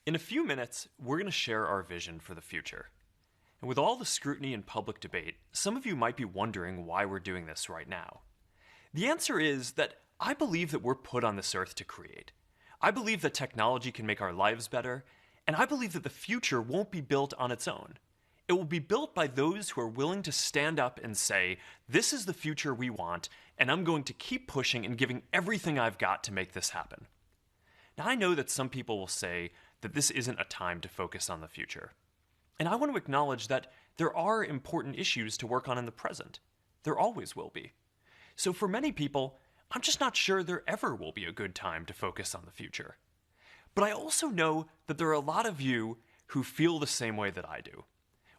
In a few minutes, we're going to share our vision for the future. And with all the scrutiny and public debate, some of you might be wondering why we're doing this right now. The answer is that I believe that we're put on this earth to create. I believe that technology can make our lives better, and I believe that the future won't be built on its own. It will be built by those who are willing to stand up and say, this is the future we want, and I'm going to keep pushing and giving everything I've got to make this happen. Now, I know that some people will say that this isn't a time to focus on the future. And I want to acknowledge that there are important issues to work on in the present. There always will be. So for many people, I'm just not sure there ever will be a good time to focus on the future. But I also know that there are a lot of you who feel the same way that I do.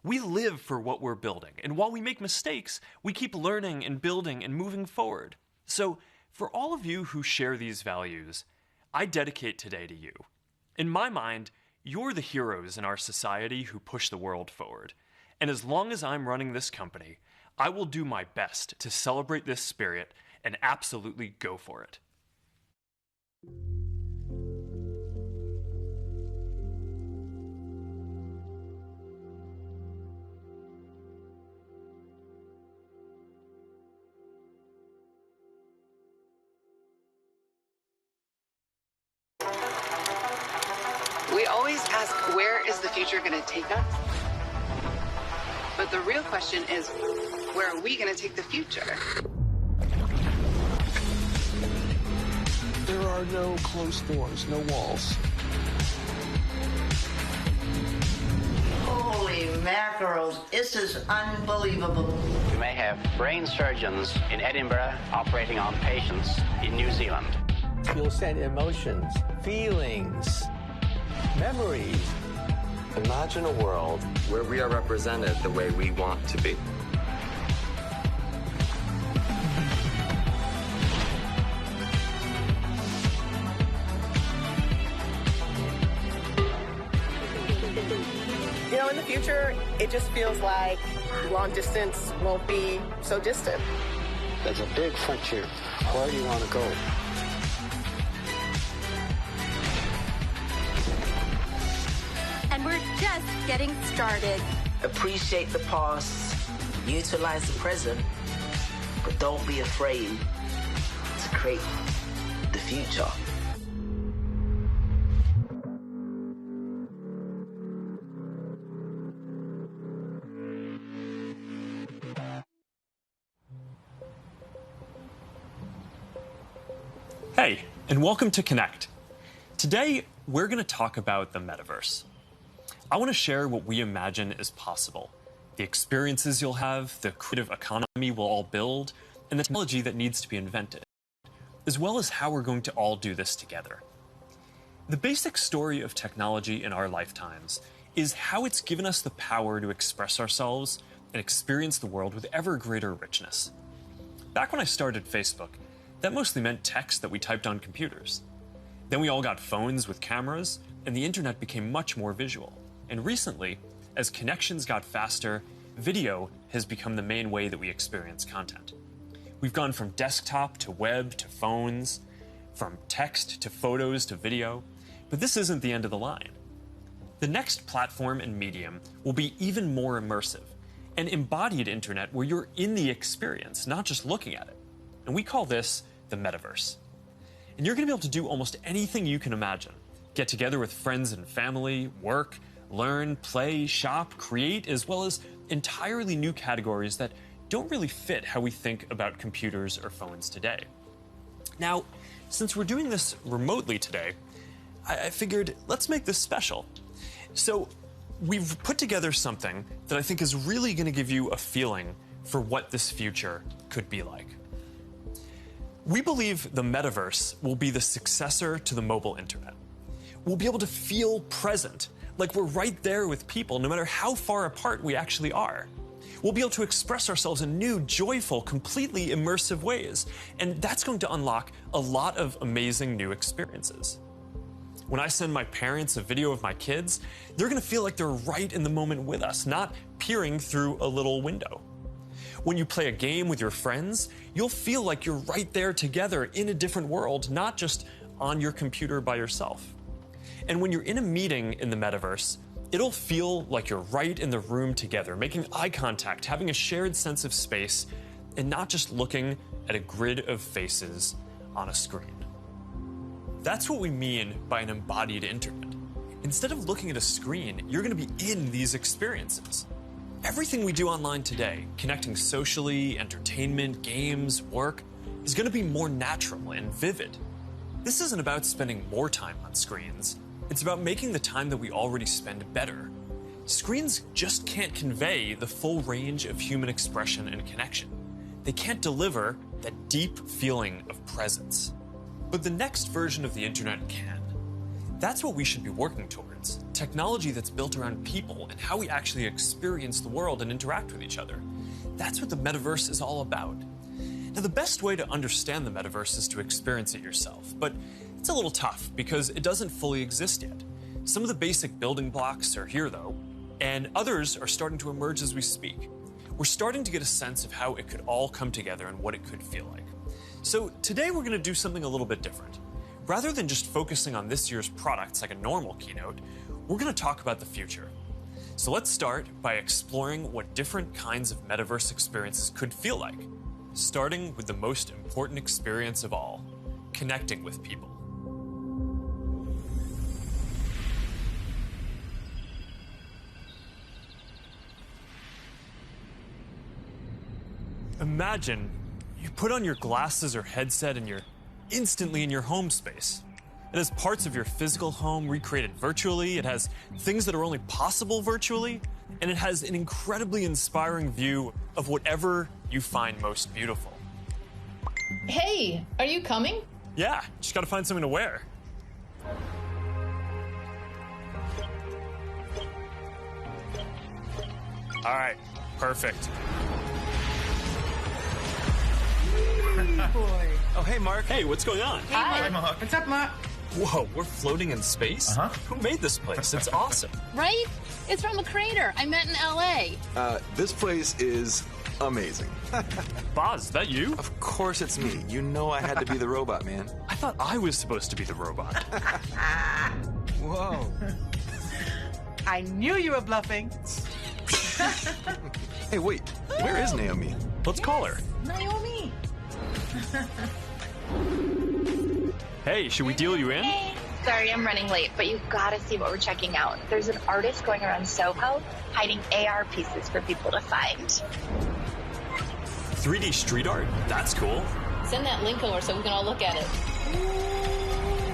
We live for what we're building, and while we make mistakes, we keep learning and building and moving forward. So for all of you who share these values, I dedicate today to you. In my mind, you're the heroes in our society who push the world forward. And as long as I'm running this company, I will do my best to celebrate this spirit and absolutely go for it. We always ask, where is the future going to take us? But the real question is, where are we going to take the future? There are no closed doors, no walls. Holy mackerel, this is unbelievable. We may have brain surgeons in Edinburgh operating on patients in New Zealand. You'll send emotions, feelings, memories. Imagine a world where we are represented the way we want to be. You know, in the future, it just feels like long distance won't be so distant. There's a big frontier. Where do you want to go? And we're just getting started. Appreciate the past, utilize the present, but don't be afraid to create the future. Hey, and welcome to Connect. Today, we're going to talk about the metaverse. I want to share what we imagine is possible, the experiences you'll have, the creative economy we'll all build, and the technology that needs to be invented, as well as how we're going to all do this together. The basic story of technology in our lifetimes is how it's given us the power to express ourselves and experience the world with ever greater richness. Back when I started Facebook, that mostly meant text that we typed on computers. Then we all got phones with cameras, and the internet became much more visual. And recently, as connections got faster, video has become the main way that we experience content. We've gone from desktop to web to phones, from text to photos to video, but this isn't the end of the line. The next platform and medium will be even more immersive, an embodied internet where you're in the experience, not just looking at it. And we call this the metaverse. And you're going to be able to do almost anything you can imagine. Get together with friends and family, work, learn, play, shop, create, as well as entirely new categories that don't really fit how we think about computers or phones today. Now, since we're doing this remotely today, I figured let's make this special. So we've put together something that I think is really going to give you a feeling for what this future could be like. We believe the metaverse will be the successor to the mobile internet. We'll be able to feel present, like we're right there with people, no matter how far apart we actually are. We'll be able to express ourselves in new, joyful, completely immersive ways, and that's going to unlock a lot of amazing new experiences. When I send my parents a video of my kids, they're going to feel like they're right in the moment with us, not peering through a little window. When you play a game with your friends, you'll feel like you're right there together in a different world, not just on your computer by yourself. And when you're in a meeting in the metaverse, it'll feel like you're right in the room together, making eye contact, having a shared sense of space, and not just looking at a grid of faces on a screen. That's what we mean by an embodied internet. Instead of looking at a screen, you're going to be in these experiences. Everything we do online today, connecting socially, entertainment, games, work, is going to be more natural and vivid. This isn't about spending more time on screens. It's about making the time that we already spend better. Screens just can't convey the full range of human expression and connection. They can't deliver that deep feeling of presence. But the next version of the internet can. That's what we should be working towards. Technology that's built around people and how we actually experience the world and interact with each other. That's what the metaverse is all about. Now, the best way to understand the metaverse is to experience it yourself, but it's a little tough because it doesn't fully exist yet. Some of the basic building blocks are here, though, and others are starting to emerge as we speak. We're starting to get a sense of how it could all come together and what it could feel like. So today we're going to do something a little bit different. Rather than just focusing on this year's products like a normal keynote, we're going to talk about the future. So let's start by exploring what different kinds of metaverse experiences could feel like, starting with the most important experience of all, connecting with people. Imagine you put on your glasses or headset and you're instantly in your home space. It has parts of your physical home recreated virtually, it has things that are only possible virtually, and it has an incredibly inspiring view of whatever you find most beautiful. Hey, are you coming? Yeah, just gotta find something to wear. All right, perfect. Boy. Oh, hey, Mark. Hey, what's going on? Hi, Mark. What's up, Mark? Whoa, we're floating in space? Uh-huh. Who made this place? It's awesome. Right? It's from a crater I met in LA. This place is amazing. Boz, is that you? Of course it's me. You know I had to be the robot, man. I thought I was supposed to be the robot. Whoa. I knew you were bluffing. Hey, wait. Where is Naomi? Let's call her. Naomi. Hey, should we deal you in? Hey, sorry I'm running late, but you've got to see what we're checking out. There's an artist going around Soho hiding AR pieces for people to find. 3D street art? That's cool. Send that link over so we can all look at it.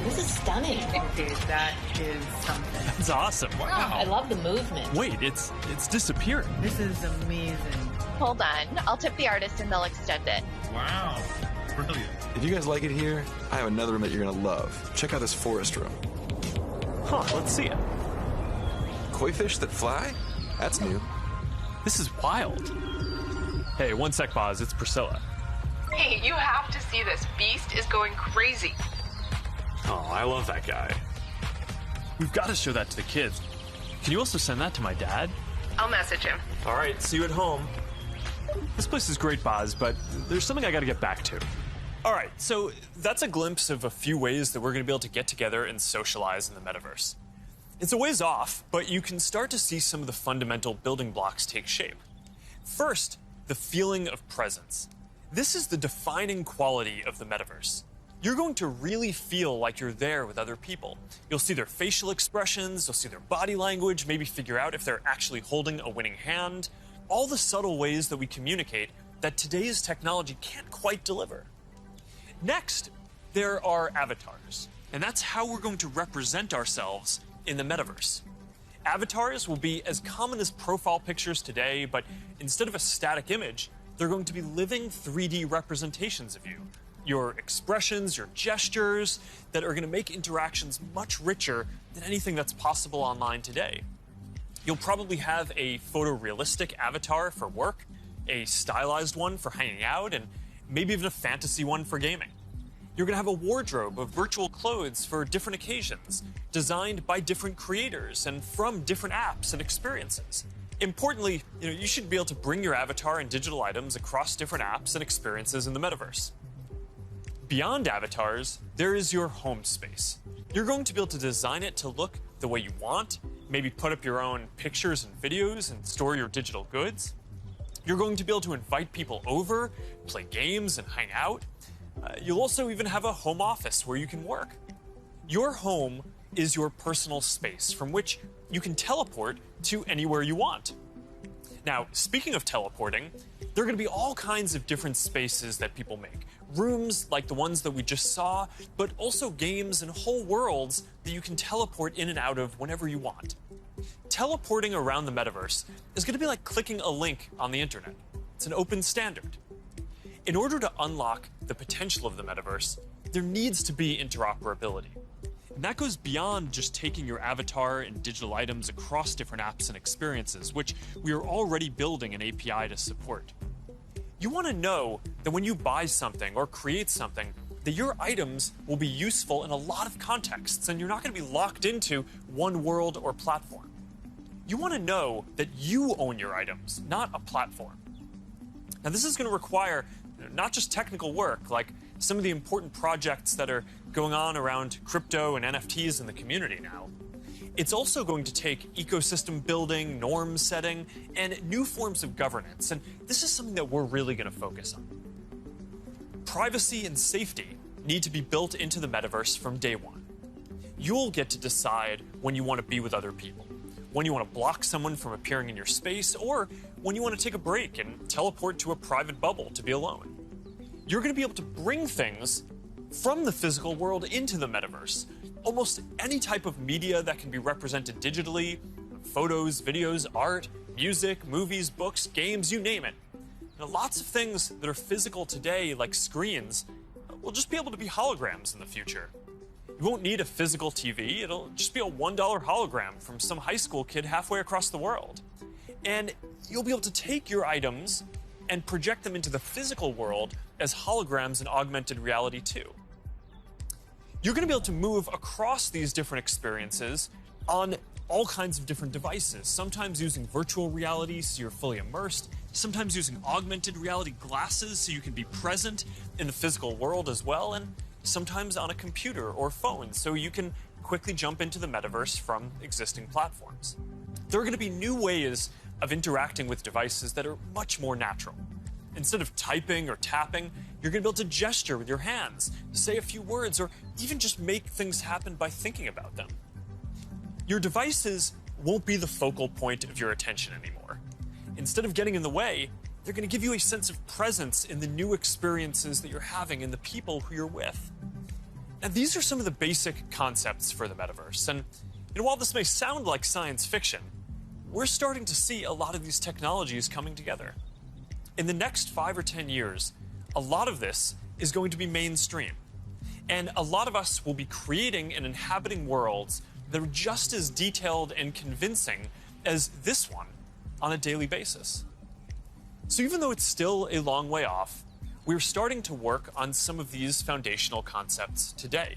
This is stunning. Dude, that is something. That's awesome. Wow. I love the movement. Wait, it's disappearing. This is amazing. Hold on. I'll tip the artist and they'll extend it. Wow. Brilliant. If you guys like it here, I have another room that you're gonna love. Check out this forest room. Huh, let's see it. Koi fish that fly? That's new. This is wild. Hey, one sec, Boz. It's Priscilla. Hey, you have to see this. Beast is going crazy. Oh, I love that guy. We've got to show that to the kids. Can you also send that to my dad? I'll message him. All right, see you at home. This place is great, Boz, but there's something I got to get back to. All right, so that's a glimpse of a few ways that we're going to be able to get together and socialize in the metaverse. It's a ways off, but you can start to see some of the fundamental building blocks take shape. First, the feeling of presence. This is the defining quality of the metaverse. You're going to really feel like you're there with other people. You'll see their facial expressions, you'll see their body language, maybe figure out if they're actually holding a winning hand. All the subtle ways that we communicate that today's technology can't quite deliver. Next, there are avatars, and that's how we're going to represent ourselves in the metaverse. Avatars will be as common as profile pictures today, but instead of a static image, they're going to be living 3D representations of you. Your expressions, your gestures, that are going to make interactions much richer than anything that's possible online today. You'll probably have a photorealistic avatar for work, a stylized one for hanging out, and maybe even a fantasy one for gaming. You're going to have a wardrobe of virtual clothes for different occasions, designed by different creators and from different apps and experiences. Importantly, you should be able to bring your avatar and digital items across different apps and experiences in the metaverse. Beyond avatars, there is your home space. You're going to be able to design it to look the way you want, maybe put up your own pictures and videos and store your digital goods. You're going to be able to invite people over, play games, and hang out. You'll also even have a home office where you can work. Your home is your personal space from which you can teleport to anywhere you want. Now, speaking of teleporting, there are going to be all kinds of different spaces that people make. Rooms like the ones that we just saw, but also games and whole worlds that you can teleport in and out of whenever you want. Teleporting around the metaverse is going to be like clicking a link on the internet. It's an open standard. In order to unlock the potential of the metaverse, there needs to be interoperability. And that goes beyond just taking your avatar and digital items across different apps and experiences, which we are already building an API to support. You want to know that when you buy something or create something, that your items will be useful in a lot of contexts, and you're not going to be locked into one world or platform. You want to know that you own your items, not a platform. Now, this is going to require not just technical work, like some of the important projects that are going on around crypto and NFTs in the community now. It's also going to take ecosystem building, norm setting, and new forms of governance. And this is something that we're really going to focus on. Privacy and safety need to be built into the metaverse from day one. You'll get to decide when you want to be with other people, when you want to block someone from appearing in your space, or when you want to take a break and teleport to a private bubble to be alone. You're going to be able to bring things from the physical world into the metaverse. Almost any type of media that can be represented digitally, photos, videos, art, music, movies, books, games, you name it. Now, lots of things that are physical today, like screens, will just be able to be holograms in the future. You won't need a physical TV, it'll just be a $1 hologram from some high school kid halfway across the world. And you'll be able to take your items and project them into the physical world as holograms in augmented reality too. You're going to be able to move across these different experiences on all kinds of different devices, sometimes using virtual reality so you're fully immersed, sometimes using augmented reality glasses so you can be present in the physical world as well, and sometimes on a computer or phone so you can quickly jump into the metaverse from existing platforms. There are going to be new ways of interacting with devices that are much more natural. Instead of typing or tapping, you're going to be able to gesture with your hands, say a few words, or even just make things happen by thinking about them. Your devices won't be the focal point of your attention anymore. Instead of getting in the way, they're going to give you a sense of presence in the new experiences that you're having and the people who you're with. Now, these are some of the basic concepts for the metaverse. And while this may sound like science fiction, we're starting to see a lot of these technologies coming together. In the next 5 or 10 years, a lot of this is going to be mainstream. And a lot of us will be creating and inhabiting worlds that are just as detailed and convincing as this one on a daily basis. So even though it's still a long way off, we're starting to work on some of these foundational concepts today.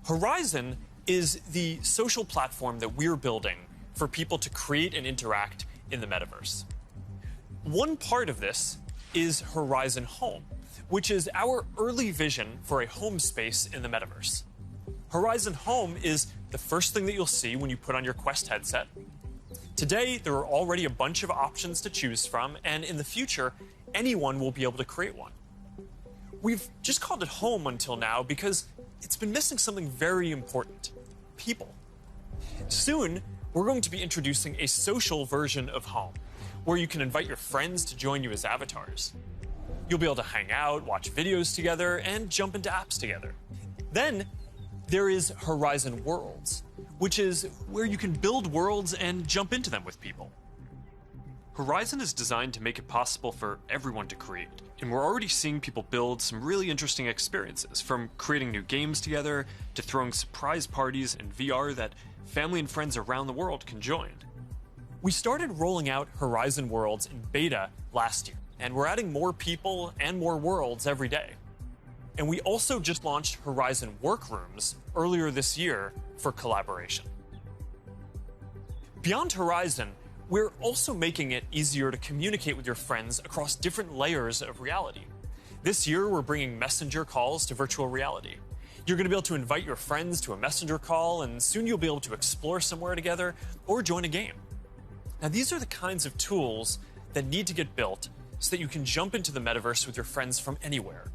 Horizon is the social platform that we're building for people to create and interact in the metaverse. One part of this is Horizon Home, which is our early vision for a home space in the metaverse. Horizon Home is the first thing that you'll see when you put on your Quest headset. Today, there are already a bunch of options to choose from, and in the future, anyone will be able to create one. We've just called it Home until now because it's been missing something very important: people. Soon, we're going to be introducing a social version of Home, where you can invite your friends to join you as avatars. You'll be able to hang out, watch videos together, and jump into apps together. Then, there is Horizon Worlds, which is where you can build worlds and jump into them with people. Horizon is designed to make it possible for everyone to create, and we're already seeing people build some really interesting experiences, from creating new games together to throwing surprise parties in VR that family and friends around the world can join. We started rolling out Horizon Worlds in beta last year, and we're adding more people and more worlds every day. And we also just launched Horizon Workrooms earlier this year for collaboration. Beyond Horizon, we're also making it easier to communicate with your friends across different layers of reality. This year, we're bringing messenger calls to virtual reality. You're going to be able to invite your friends to a messenger call, and soon you'll be able to explore somewhere together or join a game. Now, these are the kinds of tools that need to get built so that you can jump into the metaverse with your friends from anywhere.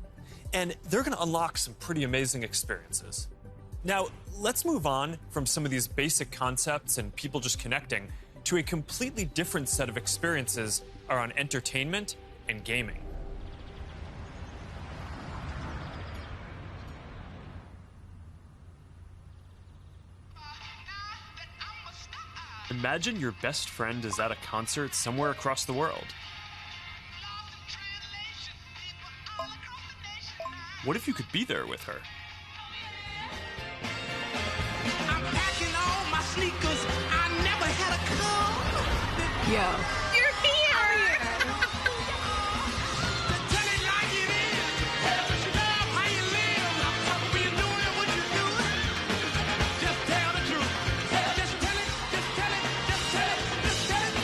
And they're going to unlock some pretty amazing experiences. Now, let's move on from some of these basic concepts and people just connecting to a completely different set of experiences around entertainment and gaming. Imagine your best friend is at a concert somewhere across the world. What if you could be there with her? I'm packing all my sneakers. I never had a car. Yo. You're here! Tell it like it is. Tell what you love, how you live. When you're doing what you do. Just tell the truth. Just tell it, just tell it, just tell it, just tell it.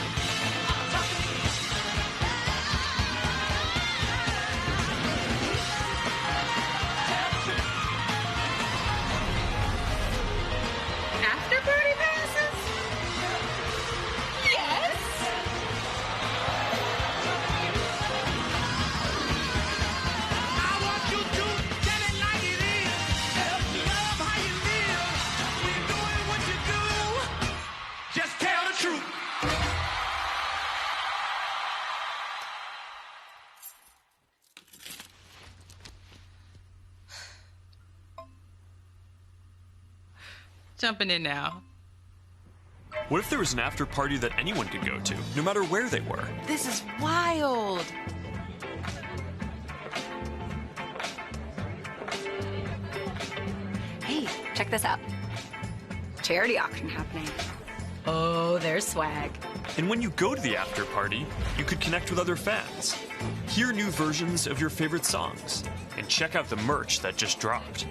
After party passes? Yes! I want you to tell it like it is. Tell what you love, how you live. When you're doing what you do. Just tell the truth. Jumping in now. What if there was an after party that anyone could go to, no matter where they were? This is wild. Hey, check this out. Charity auction happening. Oh, there's swag. And when you go to the after party, you could connect with other fans, hear new versions of your favorite songs, and check out the merch that just dropped.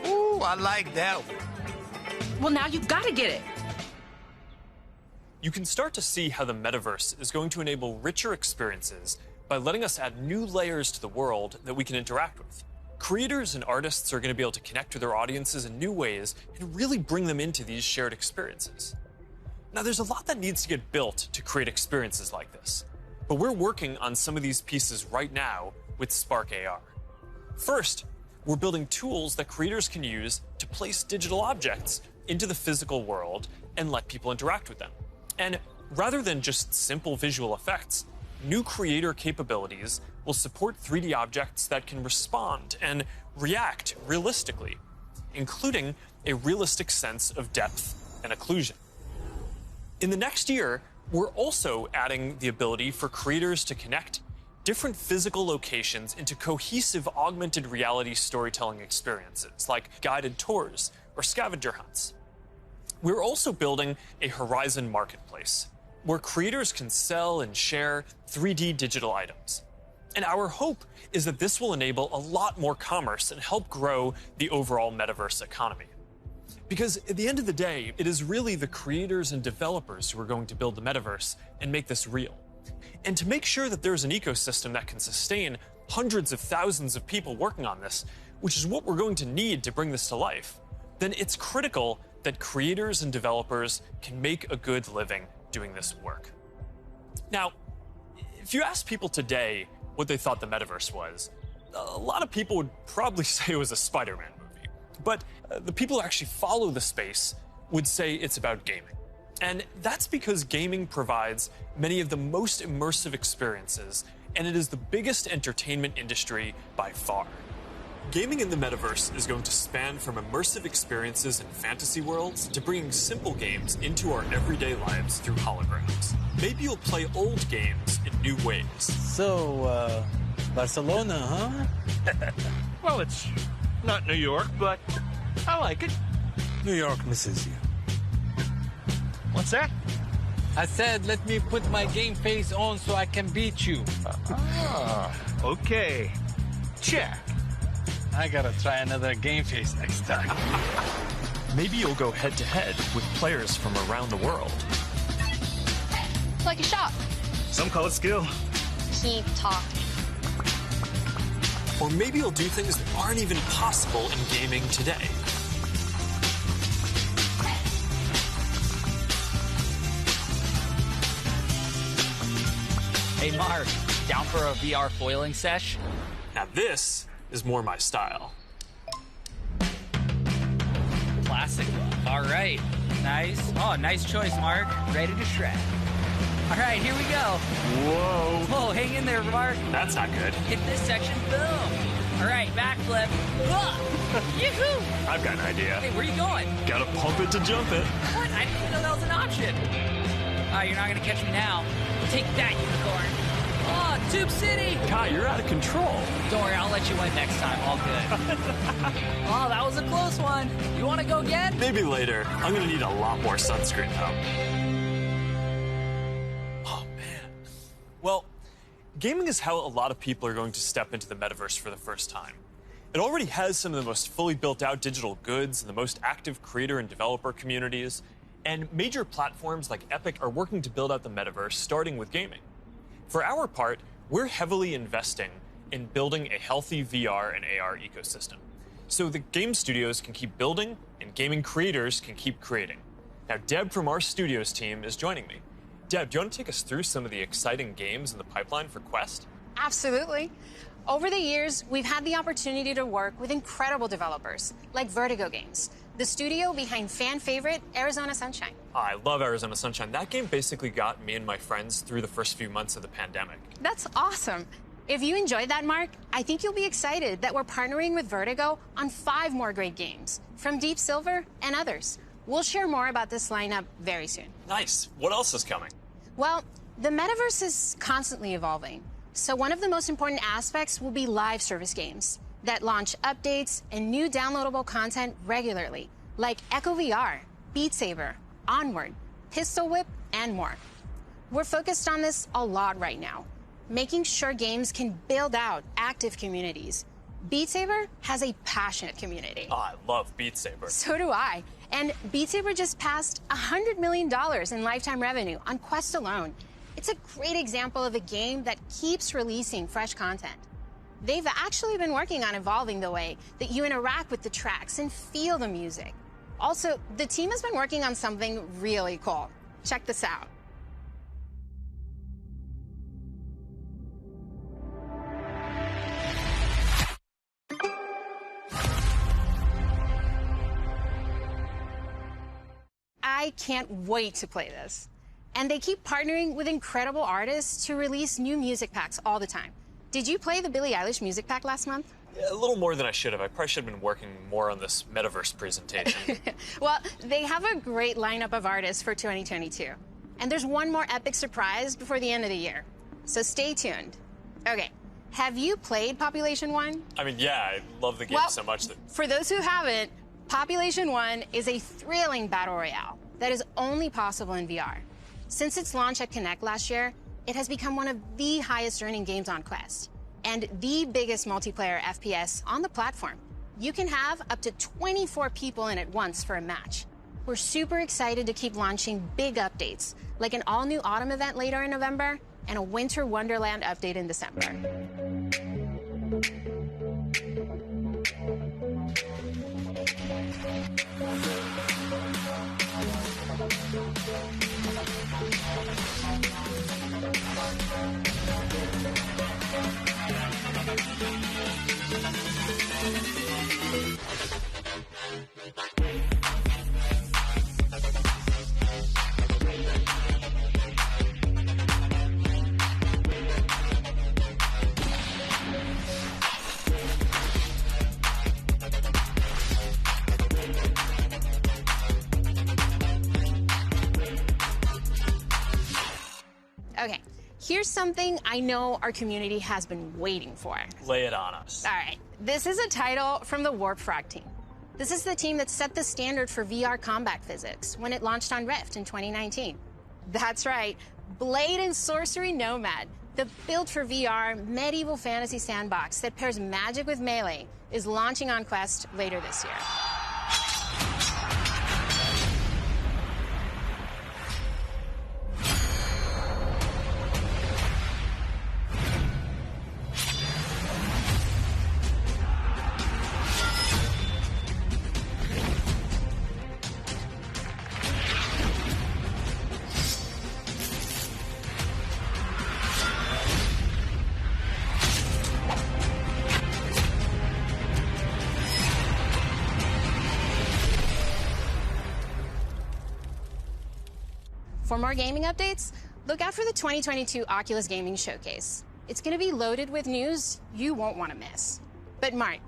Ooh, I like that one. Well, now you gotta get it. You can start to see how the metaverse is going to enable richer experiences by letting us add new layers to the world that we can interact with. Creators and artists are going to be able to connect with their audiences in new ways and really bring them into these shared experiences. Now, there's a lot that needs to get built to create experiences like this, but we're working on some of these pieces right now with Spark AR. First, we're building tools that creators can use to place digital objects into the physical world and let people interact with them. And rather than just simple visual effects, new creator capabilities will support 3D objects that can respond and react realistically, including a realistic sense of depth and occlusion. In the next year, we're also adding the ability for creators to connect different physical locations into cohesive augmented reality storytelling experiences, like guided tours or scavenger hunts. We're also building a Horizon marketplace, where creators can sell and share 3D digital items. And our hope is that this will enable a lot more commerce and help grow the overall metaverse economy. Because at the end of the day, it is really the creators and developers who are going to build the metaverse and make this real. And to make sure that there's an ecosystem that can sustain hundreds of thousands of people working on this, which is what we're going to need to bring this to life, then it's critical that creators and developers can make a good living doing this work. Now, if you ask people today what they thought the metaverse was, a lot of people would probably say it was a Spider-Man movie. But the people who actually follow the space would say it's about gaming. And that's because gaming provides many of the most immersive experiences, and it is the biggest entertainment industry by far. Gaming in the metaverse is going to span from immersive experiences in fantasy worlds to bringing simple games into our everyday lives through holograms. Maybe you'll play old games in new ways. So, Barcelona, huh? Well, it's not New York, but I like it. New York misses you. What's that? I said, let me put my game face on so I can beat you. Okay. Check. I gotta try another game face next time. Maybe you'll go head-to-head with players from around the world. It's like a shop. Some call it skill. Keep talking. Or maybe you'll do things that aren't even possible in gaming today. Hey, Mark, down for a VR foiling sesh? Now this is more my style. Classic look. All right. Nice. Oh, nice choice, Mark. Ready to shred. All right, here we go. Whoa. Whoa, hang in there, Mark. That's not good. Hit this section, boom. All right, backflip. Yoo-hoo! I've got an idea. Hey, where are you going? Gotta pump it to jump it. What? I didn't even know that was an option. Oh, you're not gonna catch me now. Take that, unicorn. Oh, Tube City! Kai, you're out of control. Don't worry, I'll let you win next time. All good. Oh, that was a close one. You want to go again? Maybe later. I'm gonna need a lot more sunscreen, though. Oh, man. Well, gaming is how a lot of people are going to step into the metaverse for the first time. It already has some of the most fully built-out digital goods and the most active creator and developer communities, and major platforms like Epic are working to build out the metaverse, starting with gaming. For our part, we're heavily investing in building a healthy VR and AR ecosystem, so the game studios can keep building and gaming creators can keep creating. Now, Deb from our studios team is joining me. Deb, do you want to take us through some of the exciting games in the pipeline for Quest? Absolutely. Over the years, we've had the opportunity to work with incredible developers like Vertigo Games, the studio behind fan favorite Arizona Sunshine. I love Arizona Sunshine. That game basically got me and my friends through the first few months of the pandemic. That's awesome. If you enjoyed that, Mark, I think you'll be excited that we're partnering with Vertigo on 5 more great games from Deep Silver and others. We'll share more about this lineup very soon. Nice. What else is coming? Well, the metaverse is constantly evolving. So one of the most important aspects will be live service games that launch updates and new downloadable content regularly, like Echo VR, Beat Saber, Onward, Pistol Whip, and more. We're focused on this a lot right now, making sure games can build out active communities. Beat Saber has a passionate community. Oh, I love Beat Saber. So do I. And Beat Saber just passed $100 million in lifetime revenue on Quest alone. It's a great example of a game that keeps releasing fresh content. They've actually been working on evolving the way that you interact with the tracks and feel the music. Also, the team has been working on something really cool. Check this out. I can't wait to play this. And they keep partnering with incredible artists to release new music packs all the time. Did you play the Billie Eilish music pack last month? A little more than I should have. I probably should have been working more on this metaverse presentation. Well, they have a great lineup of artists for 2022. And there's one more epic surprise before the end of the year. So stay tuned. Okay, have you played Population 1? I mean, yeah, I love the game so much that... For those who haven't, Population 1 is a thrilling battle royale that is only possible in VR. Since its launch at Connect last year, it has become one of the highest earning games on Quest and the biggest multiplayer FPS on the platform. You can have up to 24 people in at once for a match. We're super excited to keep launching big updates, like an all-new autumn event later in November and a Winter Wonderland update in December. Okay, here's something I know our community has been waiting for. Lay it on us. All right, this is a title from the Warp Frog team. This is the team that set the standard for VR combat physics when it launched on Rift in 2019. That's right, Blade and Sorcery Nomad, the built for VR medieval fantasy sandbox that pairs magic with melee, is launching on Quest later this year. For more gaming updates, look out for the 2022 Oculus Gaming Showcase. It's going to be loaded with news you won't want to miss. But Mark,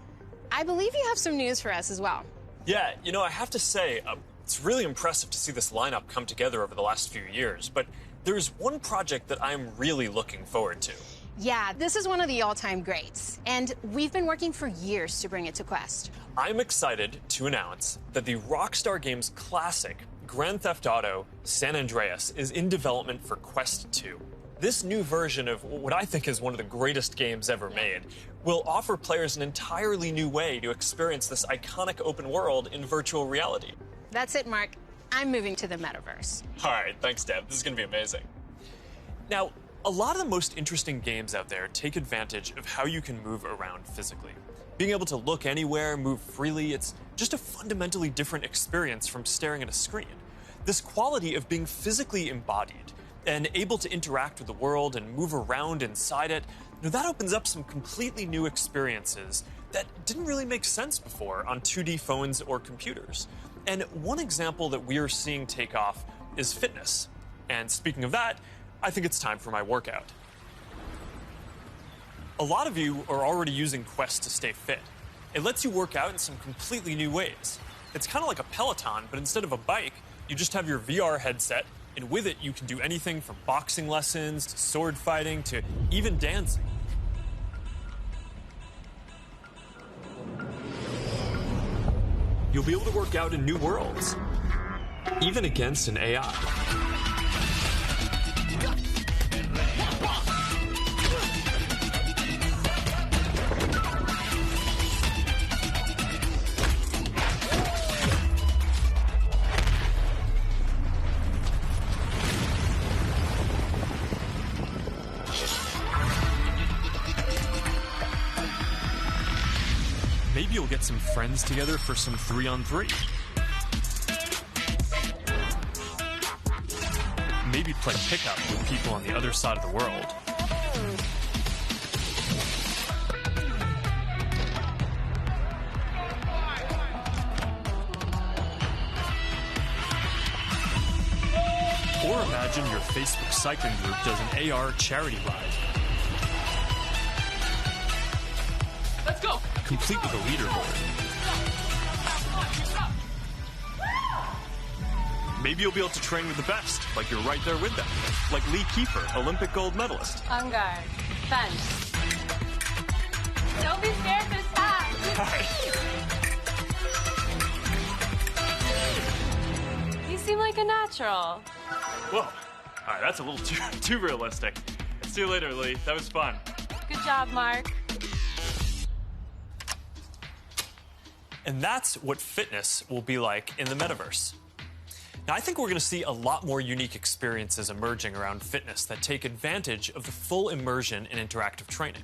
I believe you have some news for us as well. Yeah, you know, I have to say, it's really impressive to see this lineup come together over the last few years, but there's one project that I'm really looking forward to. Yeah, this is one of the all-time greats, and we've been working for years to bring it to Quest. I'm excited to announce that the Rockstar Games classic Grand Theft Auto San Andreas is in development for Quest 2. This new version of what I think is one of the greatest games ever made will offer players an entirely new way to experience this iconic open world in virtual reality. That's it, Mark. I'm moving to the metaverse. All right, thanks, Deb. This is going to be amazing. Now, a lot of the most interesting games out there take advantage of how you can move around physically. Being able to look anywhere, move freely, it's just a fundamentally different experience from staring at a screen. This quality of being physically embodied and able to interact with the world and move around inside it, that opens up some completely new experiences that didn't really make sense before on 2D phones or computers. And one example that we are seeing take off is fitness. And speaking of that, I think it's time for my workout. A lot of you are already using Quest to stay fit. It lets you work out in some completely new ways. It's kind of like a Peloton, but instead of a bike, you just have your VR headset, and with it, you can do anything from boxing lessons to sword fighting to even dancing. You'll be able to work out in new worlds, even against an AI. Maybe you'll get some friends together for some 3-on-3. Maybe play pickup with people on the other side of the world. Or imagine your Facebook cycling group does an AR charity ride. Let's go! Complete with a leaderboard. Maybe you'll be able to train with the best, like you're right there with them. Like Lee Kiefer, Olympic gold medalist. On guard. Fence. Don't be scared this time. You seem like a natural. Whoa. All right, that's a little too realistic. See you later, Lee. That was fun. Good job, Mark. And that's what fitness will be like in the metaverse. Now, I think we're going to see a lot more unique experiences emerging around fitness that take advantage of the full immersion in interactive training.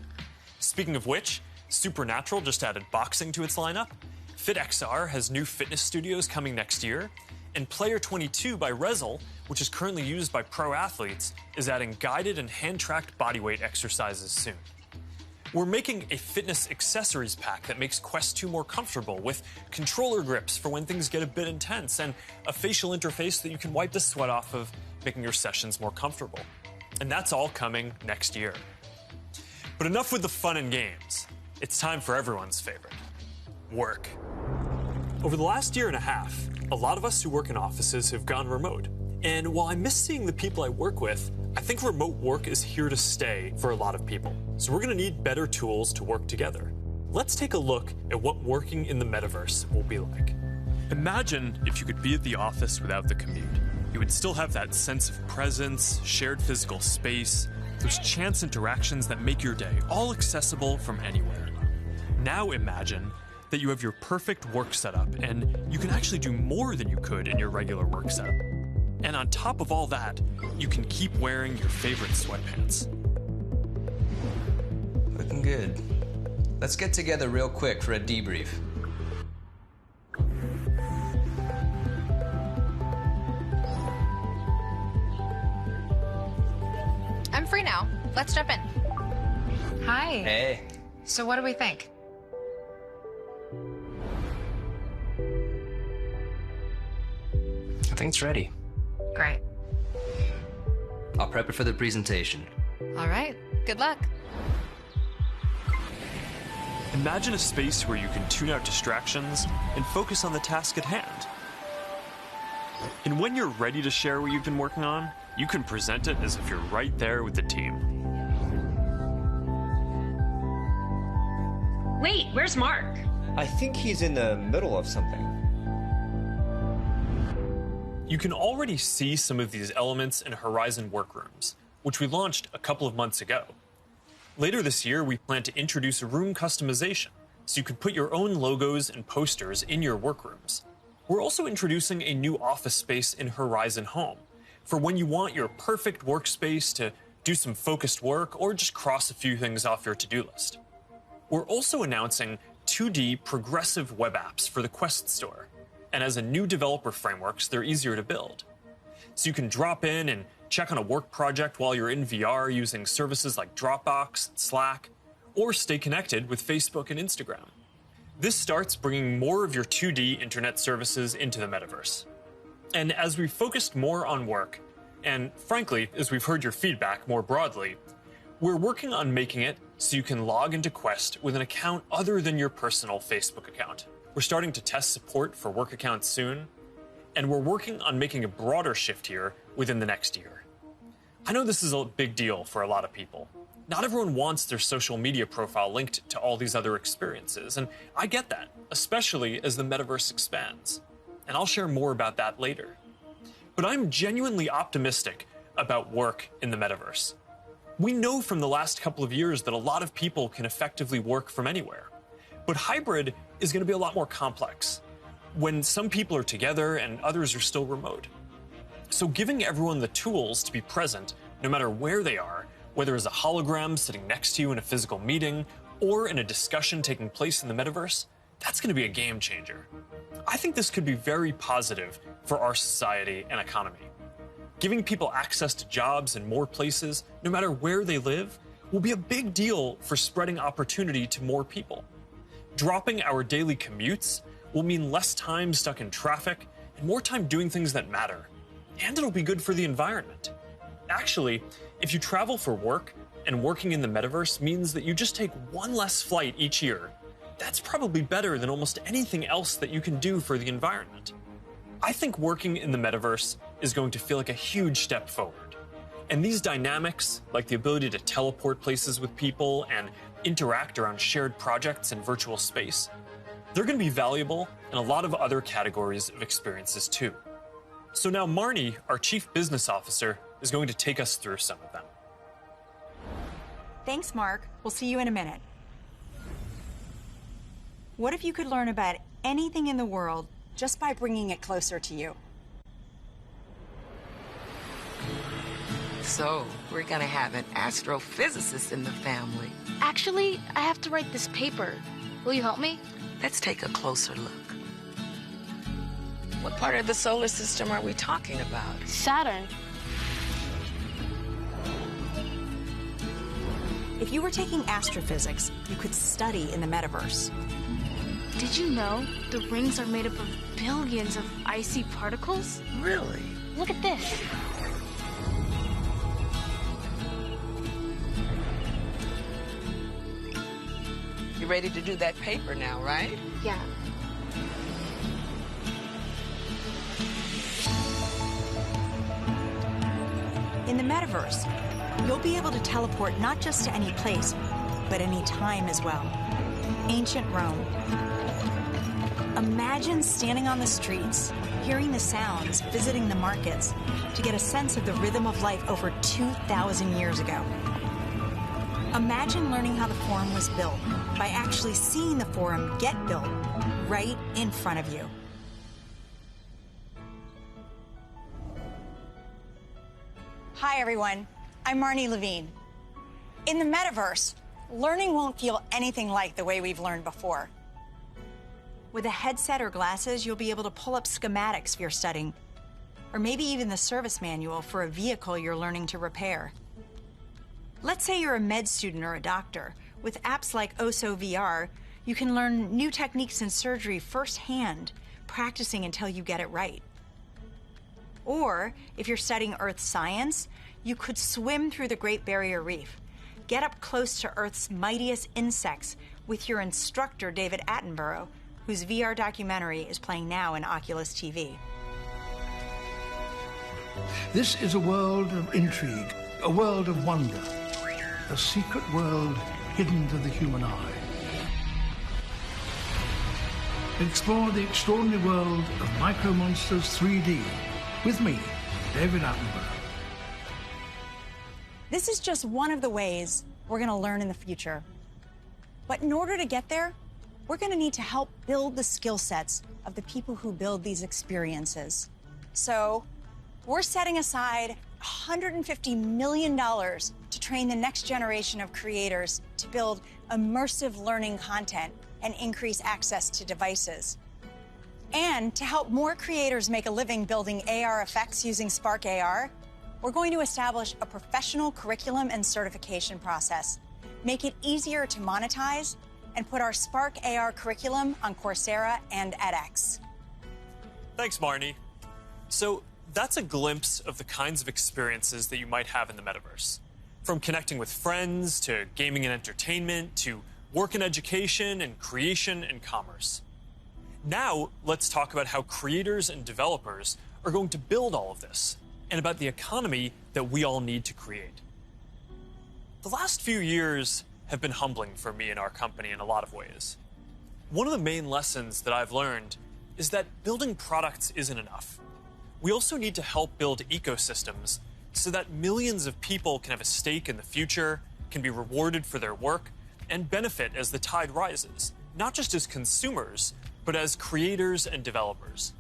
Speaking of which, Supernatural just added boxing to its lineup, FitXR has new fitness studios coming next year, and Player 22 by Rezel, which is currently used by pro athletes, is adding guided and hand-tracked bodyweight exercises soon. We're making a fitness accessories pack that makes Quest 2 more comfortable with controller grips for when things get a bit intense and a facial interface that you can wipe the sweat off of, making your sessions more comfortable. And that's all coming next year. But enough with the fun and games. It's time for everyone's favorite, work. Over the last year and a half, a lot of us who work in offices have gone remote. And while I miss seeing the people I work with, I think remote work is here to stay for a lot of people. So we're going to need better tools to work together. Let's take a look at what working in the metaverse will be like. Imagine if you could be at the office without the commute. You would still have that sense of presence, shared physical space, those chance interactions that make your day all accessible from anywhere. Now imagine that you have your perfect work setup and you can actually do more than you could in your regular work setup. And on top of all that, you can keep wearing your favorite sweatpants. Looking good. Let's get together real quick for a debrief. I'm free now. Let's jump in. Hi. Hey. So what do we think? I think it's ready. Great. I'll prep it for the presentation. All right, good luck. Imagine a space where you can tune out distractions and focus on the task at hand. And when you're ready to share what you've been working on, you can present it as if you're right there with the team. Wait, where's Mark? I think he's in the middle of something. You can already see some of these elements in Horizon Workrooms, which we launched a couple of months ago. Later this year, we plan to introduce room customization, so you can put your own logos and posters in your workrooms. We're also introducing a new office space in Horizon Home, for when you want your perfect workspace to do some focused work or just cross a few things off your to-do list. We're also announcing 2D progressive web apps for the Quest Store, and as a new developer frameworks, they're easier to build. So you can drop in and check on a work project while you're in VR using services like Dropbox, Slack, or stay connected with Facebook and Instagram. This starts bringing more of your 2D internet services into the metaverse. And as we've focused more on work, and frankly, as we've heard your feedback more broadly, we're working on making it so you can log into Quest with an account other than your personal Facebook account. We're starting to test support for work accounts soon, and we're working on making a broader shift here within the next year. I know this is a big deal for a lot of people. Not everyone wants their social media profile linked to all these other experiences, and I get that, especially as the metaverse expands. And I'll share more about that later. But I'm genuinely optimistic about work in the metaverse. We know from the last couple of years that a lot of people can effectively work from anywhere. But hybrid is going to be a lot more complex, when some people are together and others are still remote. So giving everyone the tools to be present, no matter where they are, whether as a hologram sitting next to you in a physical meeting or in a discussion taking place in the metaverse, that's going to be a game changer. I think this could be very positive for our society and economy. Giving people access to jobs in more places, no matter where they live, will be a big deal for spreading opportunity to more people. Dropping our daily commutes will mean less time stuck in traffic and more time doing things that matter. And it'll be good for the environment. Actually, if you travel for work and working in the metaverse means that you just take one less flight each year, that's probably better than almost anything else that you can do for the environment. I think working in the metaverse is going to feel like a huge step forward. And these dynamics, like the ability to teleport places with people and interact around shared projects in virtual space, they're going to be valuable in a lot of other categories of experiences too. So now Marnie, our Chief Business Officer, is going to take us through some of them. Thanks, Mark. We'll see you in a minute. What if you could learn about anything in the world just by bringing it closer to you? So, we're gonna have an astrophysicist in the family. Actually, I have to write this paper. Will you help me? Let's take a closer look. What part of the solar system are we talking about? Saturn. If you were taking astrophysics, you could study in the metaverse. Did you know the rings are made up of billions of icy particles? Really? Look at this. You ready to do that paper now, right? Yeah. In the metaverse, you'll be able to teleport not just to any place, but any time as well. Ancient Rome. Imagine standing on the streets, hearing the sounds, visiting the markets, to get a sense of the rhythm of life over 2,000 years ago. Imagine learning how the Forum was built by actually seeing the Forum get built right in front of you. Hi, everyone. I'm Marnie Levine. In the metaverse, learning won't feel anything like the way we've learned before. With a headset or glasses, you'll be able to pull up schematics for your studying, or maybe even the service manual for a vehicle you're learning to repair. Let's say you're a med student or a doctor. With apps like OSO VR, you can learn new techniques in surgery firsthand, practicing until you get it right. Or if you're studying Earth science, you could swim through the Great Barrier Reef, get up close to Earth's mightiest insects with your instructor, David Attenborough, whose VR documentary is playing now in Oculus TV. This is a world of intrigue, a world of wonder, a secret world hidden to the human eye. Explore the extraordinary world of Micro Monsters 3D with me, David Attenborough. This is just one of the ways we're going to learn in the future. But in order to get there, we're going to need to help build the skill sets of the people who build these experiences. So we're setting aside $150 million to train the next generation of creators to build immersive learning content and increase access to devices. And to help more creators make a living building AR effects using Spark AR, we're going to establish a professional curriculum and certification process, make it easier to monetize, and put our Spark AR curriculum on Coursera and edX. Thanks, Marnie. So that's a glimpse of the kinds of experiences that you might have in the metaverse. From connecting with friends, to gaming and entertainment, to work and education, and creation and commerce. Now, let's talk about how creators and developers are going to build all of this, and about the economy that we all need to create. The last few years have been humbling for me and our company in a lot of ways. One of the main lessons that I've learned is that building products isn't enough. We also need to help build ecosystems so that millions of people can have a stake in the future, can be rewarded for their work, and benefit as the tide rises, not just as consumers, but as creators and developers.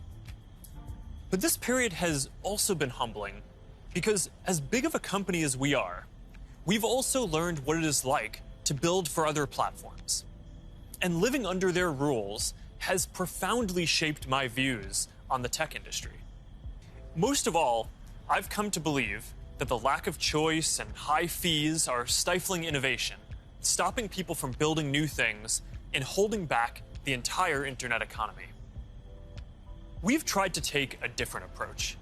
But this period has also been humbling because as big of a company as we are, we've also learned what it is like to build for other platforms. And living under their rules has profoundly shaped my views on the tech industry. Most of all, I've come to believe that the lack of choice and high fees are stifling innovation, stopping people from building new things, and holding back the entire internet economy. We've tried to take a different approach.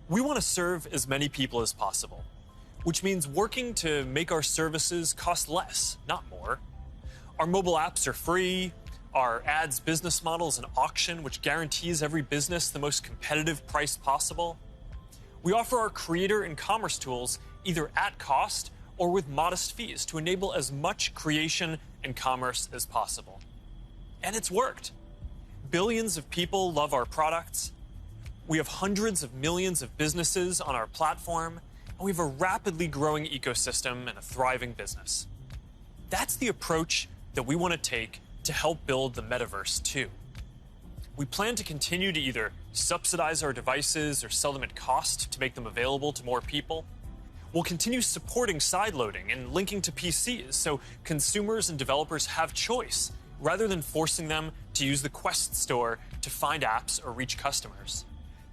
We want to serve as many people as possible, which means working to make our services cost less, not more. Our mobile apps are free. Our ads business model is an auction which guarantees every business the most competitive price possible. We offer our creator and commerce tools either at cost or with modest fees to enable as much creation and commerce as possible. And it's worked. Billions of people love our products. We have hundreds of millions of businesses on our platform, and we have a rapidly growing ecosystem and a thriving business. That's the approach that we want to take to help build the metaverse too. We plan to continue to either subsidize our devices or sell them at cost to make them available to more people. We'll continue supporting sideloading and linking to PCs so consumers and developers have choice, rather than forcing them to use the Quest store to find apps or reach customers.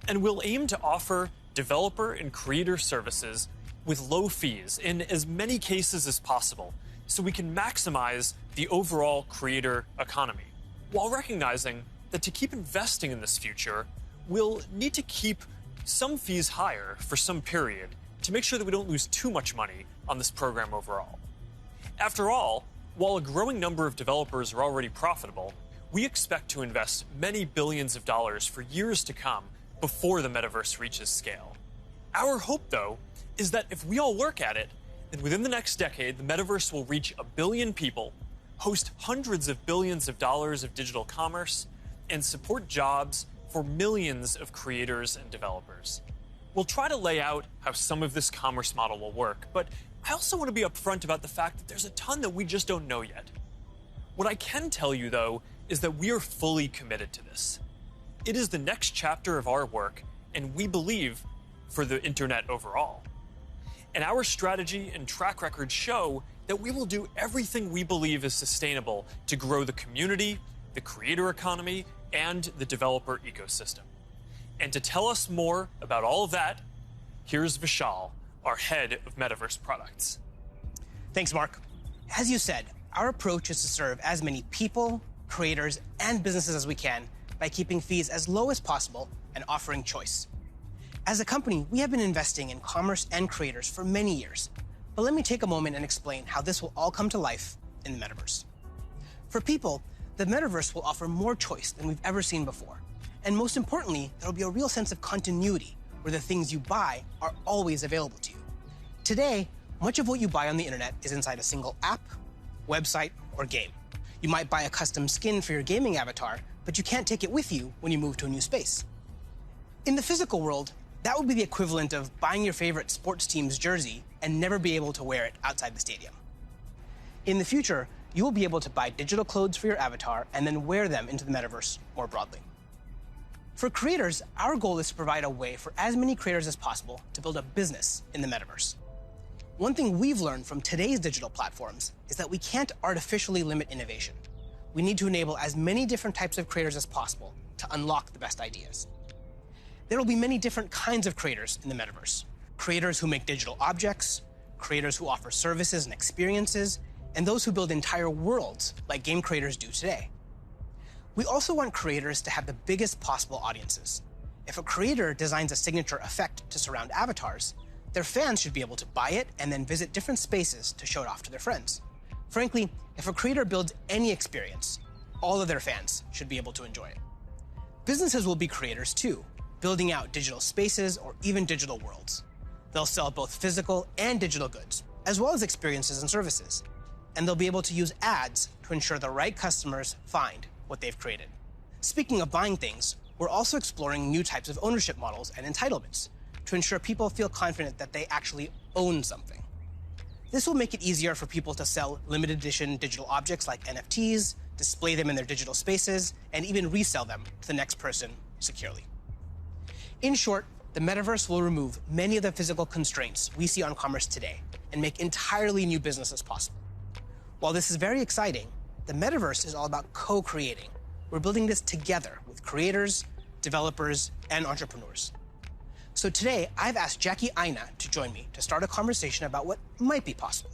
And we'll aim to offer developer and creator services with low fees in as many cases as possible, so we can maximize the overall creator economy, while recognizing that to keep investing in this future, we'll need to keep some fees higher for some period to make sure that we don't lose too much money on this program overall. After all, while a growing number of developers are already profitable, we expect to invest many billions of dollars for years to come before the metaverse reaches scale. Our hope, though, is that if we all work at it, then within the next decade, the metaverse will reach 1 billion people, host hundreds of billions of dollars of digital commerce, and support jobs for millions of creators and developers. We'll try to lay out how some of this commerce model will work, but I also want to be upfront about the fact that there's a ton that we just don't know yet. What I can tell you, though, is that we are fully committed to this. It is the next chapter of our work, and we believe for the internet overall. And our strategy and track record show that we will do everything we believe is sustainable to grow the community, the creator economy, and the developer ecosystem. And to tell us more about all of that, here's Vishal, our head of metaverse products. Thanks, Mark. As you said, our approach is to serve as many people, creators, and businesses as we can by keeping fees as low as possible and offering choice. As a company, we have been investing in commerce and creators for many years. But let me take a moment and explain how this will all come to life in the metaverse. For people, the metaverse will offer more choice than we've ever seen before. And most importantly, there'll be a real sense of continuity where the things you buy are always available to you. Today, much of what you buy on the internet is inside a single app, website, or game. You might buy a custom skin for your gaming avatar, but you can't take it with you when you move to a new space. In the physical world, that would be the equivalent of buying your favorite sports team's jersey and never be able to wear it outside the stadium. In the future, you will be able to buy digital clothes for your avatar and then wear them into the metaverse more broadly. For creators, our goal is to provide a way for as many creators as possible to build a business in the metaverse. One thing we've learned from today's digital platforms is that we can't artificially limit innovation. We need to enable as many different types of creators as possible to unlock the best ideas. There will be many different kinds of creators in the metaverse. Creators who make digital objects, creators who offer services and experiences, and those who build entire worlds like game creators do today. We also want creators to have the biggest possible audiences. If a creator designs a signature effect to surround avatars, their fans should be able to buy it and then visit different spaces to show it off to their friends. Frankly, if a creator builds any experience, all of their fans should be able to enjoy it. Businesses will be creators too, building out digital spaces or even digital worlds. They'll sell both physical and digital goods, as well as experiences and services. And they'll be able to use ads to ensure the right customers find what they've created. Speaking of buying things, we're also exploring new types of ownership models and entitlements to ensure people feel confident that they actually own something. This will make it easier for people to sell limited edition digital objects like NFTs, display them in their digital spaces, and even resell them to the next person securely. In short, the metaverse will remove many of the physical constraints we see on commerce today and make entirely new businesses possible. While this is very exciting, the metaverse is all about co-creating. We're building this together with creators, developers, and entrepreneurs. So today, I've asked Jackie Aina to join me to start a conversation about what might be possible.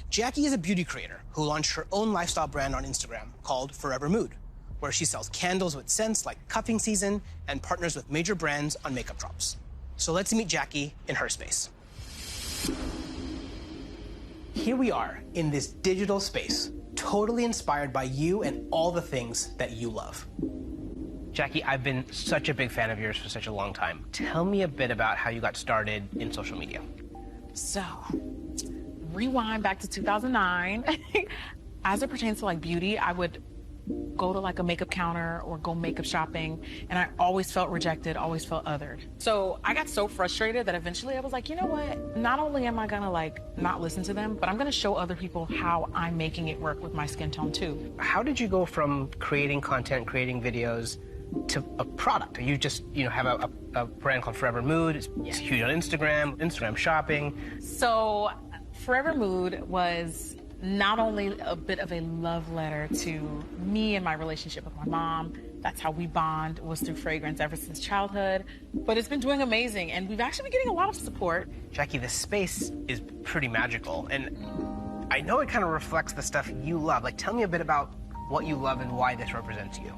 Jackie is a beauty creator who launched her own lifestyle brand on Instagram called Forever Mood, where she sells candles with scents like cuffing season and partners with major brands on makeup drops. So let's meet Jackie in her space. Here we are in this digital space, totally inspired by you and all the things that you love. Jackie, I've been such a big fan of yours for such a long time. Tell me a bit about how you got started in social media. So, rewind back to 2009. As it pertains to like beauty, I would go to like a makeup counter or go makeup shopping, and I always felt rejected, always felt othered. So I got so frustrated that eventually I was like, you know what? Not only am I gonna like not listen to them, but I'm gonna show other people how I'm making it work with my skin tone too. How did you go from creating content, creating videos, to a product? You just, have a brand called Forever Mood. It's huge on Instagram shopping. So Forever Mood was not only a bit of a love letter to me and my relationship with my mom. That's how we bond, was through fragrance ever since childhood. But it's been doing amazing, and we've actually been getting a lot of support. Jackie, this space is pretty magical, and I know it kind of reflects the stuff you love. Like, tell me a bit about what you love and why this represents you.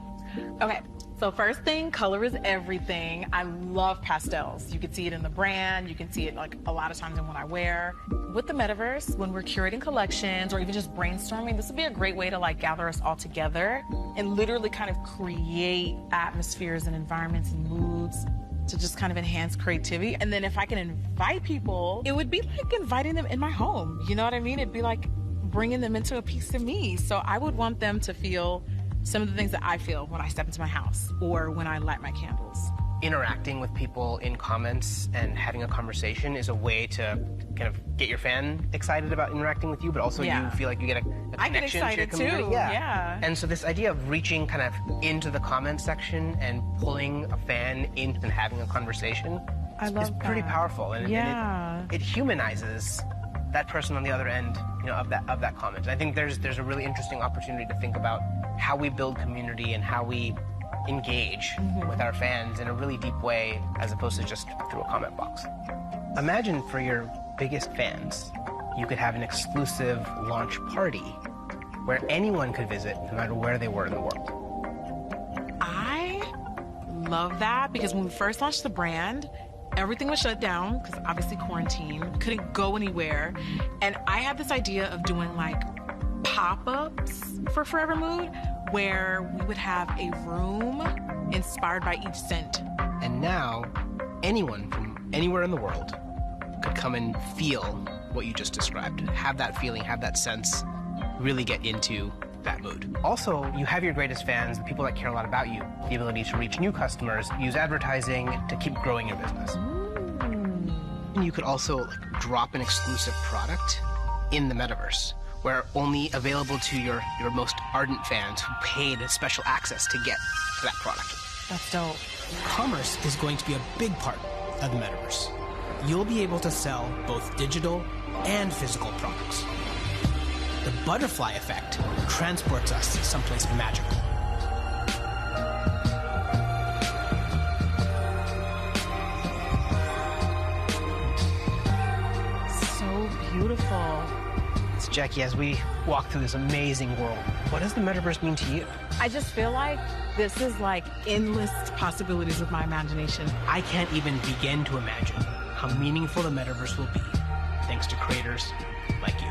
Okay, so first thing, color is everything. I love pastels. You can see it in the brand. You can see it like a lot of times in what I wear. With the metaverse, when we're curating collections or even just brainstorming, this would be a great way to like gather us all together and literally kind of create atmospheres and environments and moods to just kind of enhance creativity. And then if I can invite people, it would be like inviting them in my home. You know what I mean? It'd be like bringing them into a piece of me. So I would want them to feel some of the things that I feel when I step into my house or when I light my candles. Interacting with people in comments and having a conversation is a way to kind of get your fan excited about interacting with you, but also you feel like you get a connection to your community. Too. Yeah. And so this idea of reaching kind of into the comment section and pulling a fan in and having a conversation is pretty powerful. And it humanizes that person on the other end, of that comment. And I think there's a really interesting opportunity to think about how we build community and how we engage with our fans in a really deep way, as opposed to just through a comment box. Imagine for your biggest fans, you could have an exclusive launch party where anyone could visit, no matter where they were in the world. I love that, because when we first launched the brand, everything was shut down because obviously quarantine, couldn't go anywhere. And I had this idea of doing like pop-ups for Forever Mood where we would have a room inspired by each scent. And now, anyone from anywhere in the world could come and feel what you just described. Have that feeling, have that sense, really get into that mood. Also, you have your greatest fans, the people that care a lot about you, the ability to reach new customers, use advertising to keep growing your business. And you could also drop an exclusive product in the metaverse, where only available to your most ardent fans who paid special access to get to that product. That's dope. Commerce is going to be a big part of the metaverse. You'll be able to sell both digital and physical products. The butterfly effect transports us someplace magical. So beautiful. So Jackie, as we walk through this amazing world, what does the metaverse mean to you? I just feel like this is like endless possibilities of my imagination. I can't even begin to imagine how meaningful the metaverse will be thanks to creators like you.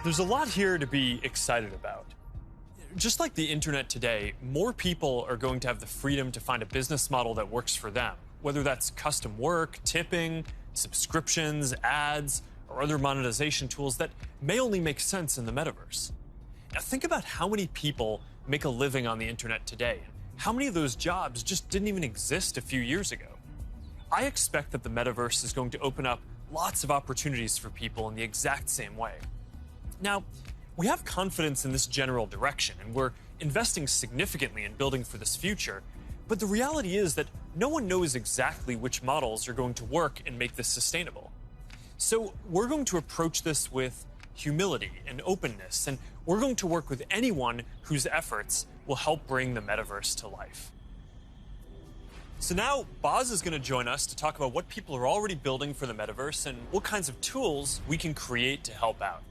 There's a lot here to be excited about. Just like the internet today, more people are going to have the freedom to find a business model that works for them, whether that's custom work, tipping, subscriptions, ads, or other monetization tools that may only make sense in the metaverse. Now think about how many people make a living on the internet today, and how many of those jobs just didn't even exist a few years ago. I expect that the metaverse is going to open up lots of opportunities for people in the exact same way. Now, we have confidence in this general direction, and we're investing significantly in building for this future, but the reality is that no one knows exactly which models are going to work and make this sustainable. So we're going to approach this with humility and openness, and we're going to work with anyone whose efforts will help bring the metaverse to life. So now Boz is going to join us to talk about what people are already building for the metaverse and what kinds of tools we can create to help out.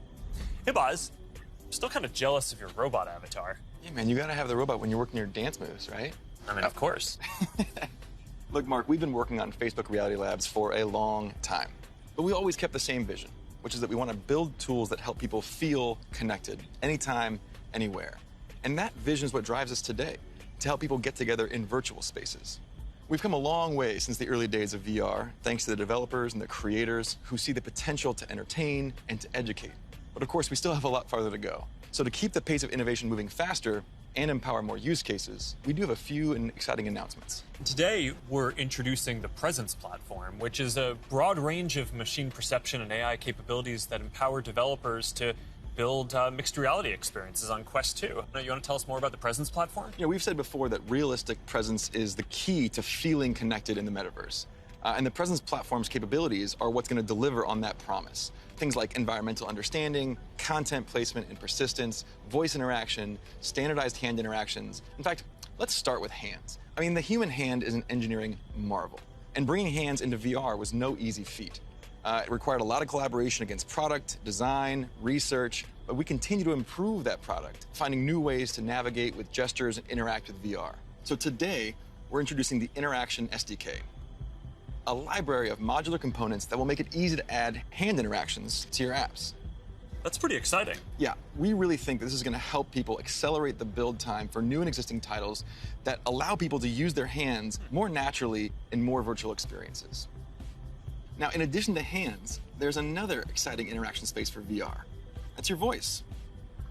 Hey Boz, I'm still kind of jealous of your robot avatar. Yeah, man, you gotta have the robot when you're working your dance moves, right? I mean, of course. Look, Mark, we've been working on Facebook Reality Labs for a long time, but we always kept the same vision, which is that we want to build tools that help people feel connected anytime, anywhere. And that vision is what drives us today, to help people get together in virtual spaces. We've come a long way since the early days of VR, thanks to the developers and the creators who see the potential to entertain and to educate. But of course, we still have a lot farther to go. So to keep the pace of innovation moving faster and empower more use cases, we do have a few exciting announcements. Today, we're introducing the Presence platform, which is a broad range of machine perception and AI capabilities that empower developers to build mixed reality experiences on Quest 2. You want to tell us more about the Presence platform? Yeah, we've said before that realistic presence is the key to feeling connected in the metaverse. And the Presence platform's capabilities are what's going to deliver on that promise. Things like environmental understanding, content placement and persistence, voice interaction, standardized hand interactions. In fact, let's start with hands. I mean, the human hand is an engineering marvel. And bringing hands into VR was no easy feat. It required a lot of collaboration against product, design, research, but we continue to improve that product, finding new ways to navigate with gestures and interact with VR. So today, we're introducing the Interaction SDK, a library of modular components that will make it easy to add hand interactions to your apps. That's pretty exciting. Yeah, we really think this is going to help people accelerate the build time for new and existing titles that allow people to use their hands more naturally in more virtual experiences. Now, in addition to hands, there's another exciting interaction space for VR. That's your voice.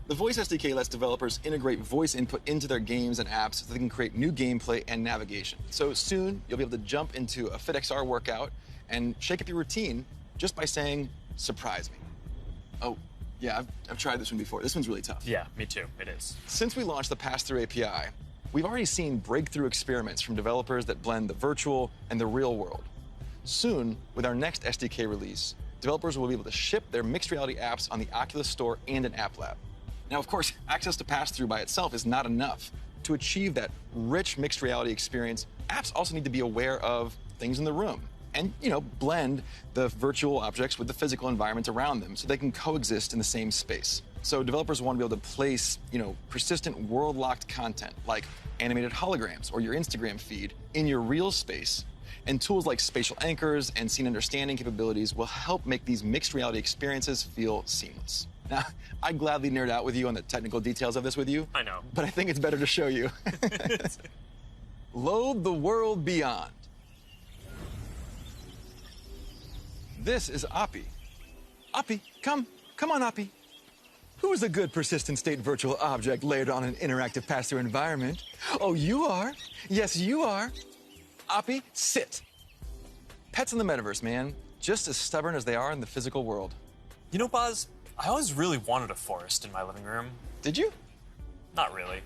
The Voice SDK lets developers integrate voice input into their games and apps so they can create new gameplay and navigation. So soon, you'll be able to jump into a FitXR workout and shake up your routine just by saying, "Surprise me." Oh, yeah, I've tried this one before. This one's really tough. Yeah, me too. It is. Since we launched the Pass-Through API, we've already seen breakthrough experiments from developers that blend the virtual and the real world. Soon, with our next SDK release, developers will be able to ship their mixed reality apps on the Oculus Store and an App Lab. Now, of course, access to pass-through by itself is not enough. To achieve that rich mixed reality experience, apps also need to be aware of things in the room and, blend the virtual objects with the physical environment around them so they can coexist in the same space. So developers want to be able to place, persistent world-locked content like animated holograms or your Instagram feed in your real space. And tools like spatial anchors and scene understanding capabilities will help make these mixed reality experiences feel seamless. Now, I'd gladly nerd out with you on the technical details of this with you. I know. But I think it's better to show you. Load the world beyond. This is Oppie. Oppie, come on, Oppie. Who is a good persistent state virtual object layered on an interactive pass-through environment? Oh, you are. Yes, you are. Oppie, sit. Pets in the metaverse, man. Just as stubborn as they are in the physical world. You know, Boz, I always really wanted a forest in my living room. Did you? Not really.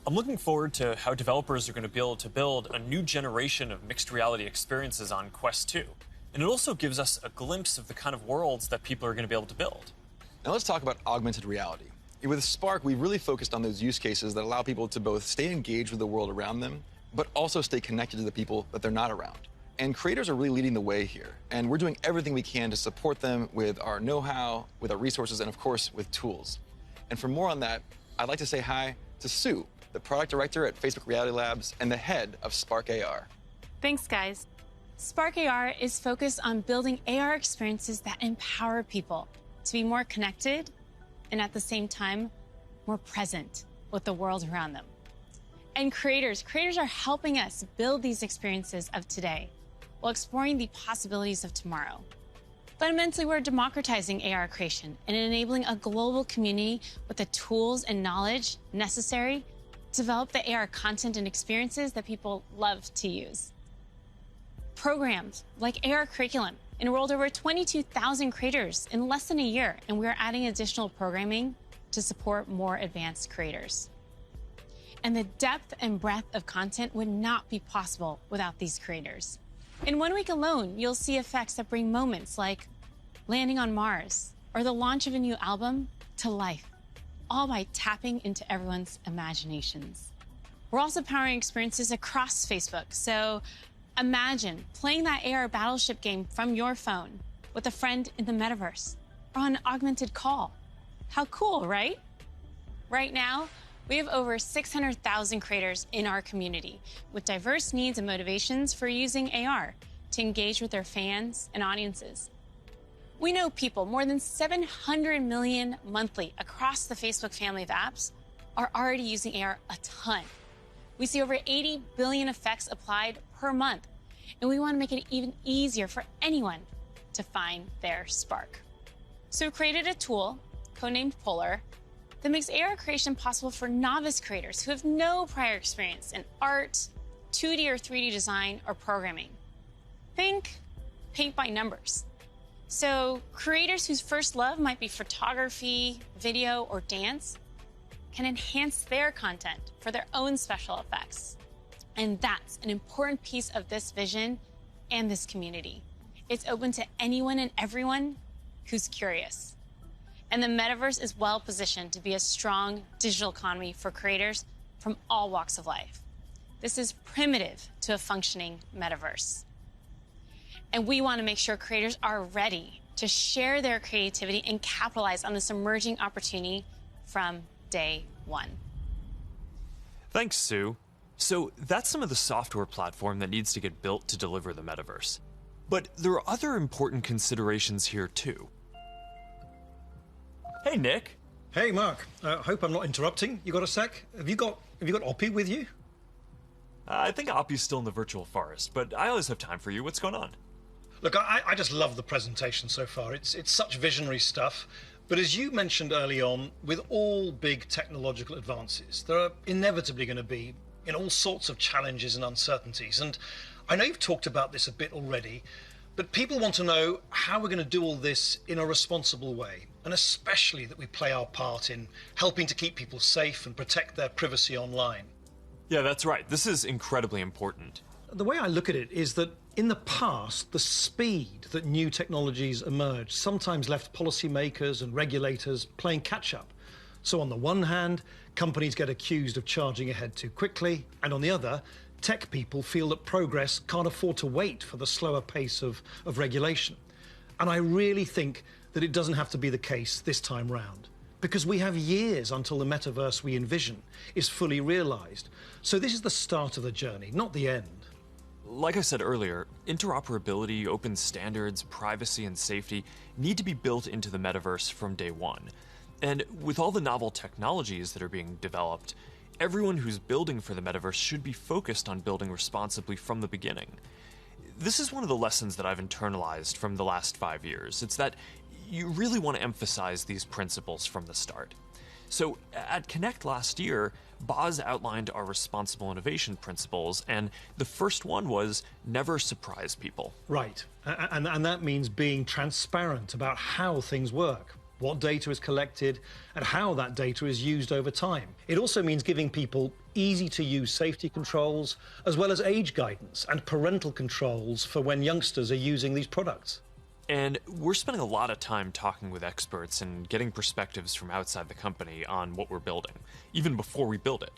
I'm looking forward to how developers are going to be able to build a new generation of mixed reality experiences on Quest 2. And it also gives us a glimpse of the kind of worlds that people are going to be able to build. Now let's talk about augmented reality. With Spark, we really focused on those use cases that allow people to both stay engaged with the world around them, but also stay connected to the people that they're not around. And creators are really leading the way here. And we're doing everything we can to support them with our know-how, with our resources, and of course, with tools. And for more on that, I'd like to say hi to Sue, the product director at Facebook Reality Labs and the head of Spark AR. Thanks, guys. Spark AR is focused on building AR experiences that empower people to be more connected and at the same time, more present with the world around them. And creators are helping us build these experiences of today while exploring the possibilities of tomorrow. Fundamentally, we're democratizing AR creation and enabling a global community with the tools and knowledge necessary to develop the AR content and experiences that people love to use. Programs like AR Curriculum enrolled over 22,000 creators in less than a year, and we're adding additional programming to support more advanced creators. And the depth and breadth of content would not be possible without these creators. In 1 week alone, you'll see effects that bring moments like landing on Mars or the launch of a new album to life, all by tapping into everyone's imaginations. We're also powering experiences across Facebook, so imagine playing that AR battleship game from your phone with a friend in the metaverse or on an augmented call. How cool, right? Right now, we have over 600,000 creators in our community with diverse needs and motivations for using AR to engage with their fans and audiences. We know people, more than 700 million monthly across the Facebook family of apps, are already using AR a ton. We see over 80 billion effects applied per month, and we want to make it even easier for anyone to find their spark. So we created a tool, codenamed Polar, that makes AR creation possible for novice creators who have no prior experience in art, 2D or 3D design, or programming. Think paint by numbers. So creators whose first love might be photography, video, or dance can enhance their content for their own special effects. And that's an important piece of this vision and this community. It's open to anyone and everyone who's curious. And the metaverse is well positioned to be a strong digital economy for creators from all walks of life. This is primitive to a functioning metaverse. And we want to make sure creators are ready to share their creativity and capitalize on this emerging opportunity from day one. Thanks, Sue. So that's some of the software platform that needs to get built to deliver the metaverse. But there are other important considerations here too. Hey, Nick. Hey, Mark. Hope I'm not interrupting. You got a sec? Have you got Oppie with you? I think Oppie's still in the virtual forest, but I always have time for you. What's going on? Look, I just love the presentation so far. It's such visionary stuff. But as you mentioned early on, with all big technological advances, there are inevitably going to be all sorts of challenges and uncertainties. And I know you've talked about this a bit already, but people want to know how we're going to do all this in a responsible way, and especially that we play our part in helping to keep people safe and protect their privacy online. Yeah, that's right. This is incredibly important. The way I look at it is that in the past, the speed that new technologies emerged sometimes left policymakers and regulators playing catch-up. So on the one hand, companies get accused of charging ahead too quickly, and on the other, tech people feel that progress can't afford to wait for the slower pace of regulation. And I really think that it doesn't have to be the case this time round, because we have years until the metaverse we envision is fully realized. So this is the start of the journey, not the end. Like I said earlier, interoperability, open standards, privacy, and safety need to be built into the metaverse from day one. And with all the novel technologies that are being developed, everyone who's building for the metaverse should be focused on building responsibly from the beginning. This is one of the lessons that I've internalized from the last 5 years. It's that you really want to emphasize these principles from the start. So at Connect last year, Boz outlined our responsible innovation principles, and the first one was never surprise people. Right, and that means being transparent about how things work, what data is collected, and how that data is used over time. It also means giving people easy-to-use safety controls, as well as age guidance and parental controls for when youngsters are using these products. And we're spending a lot of time talking with experts and getting perspectives from outside the company on what we're building, even before we build it.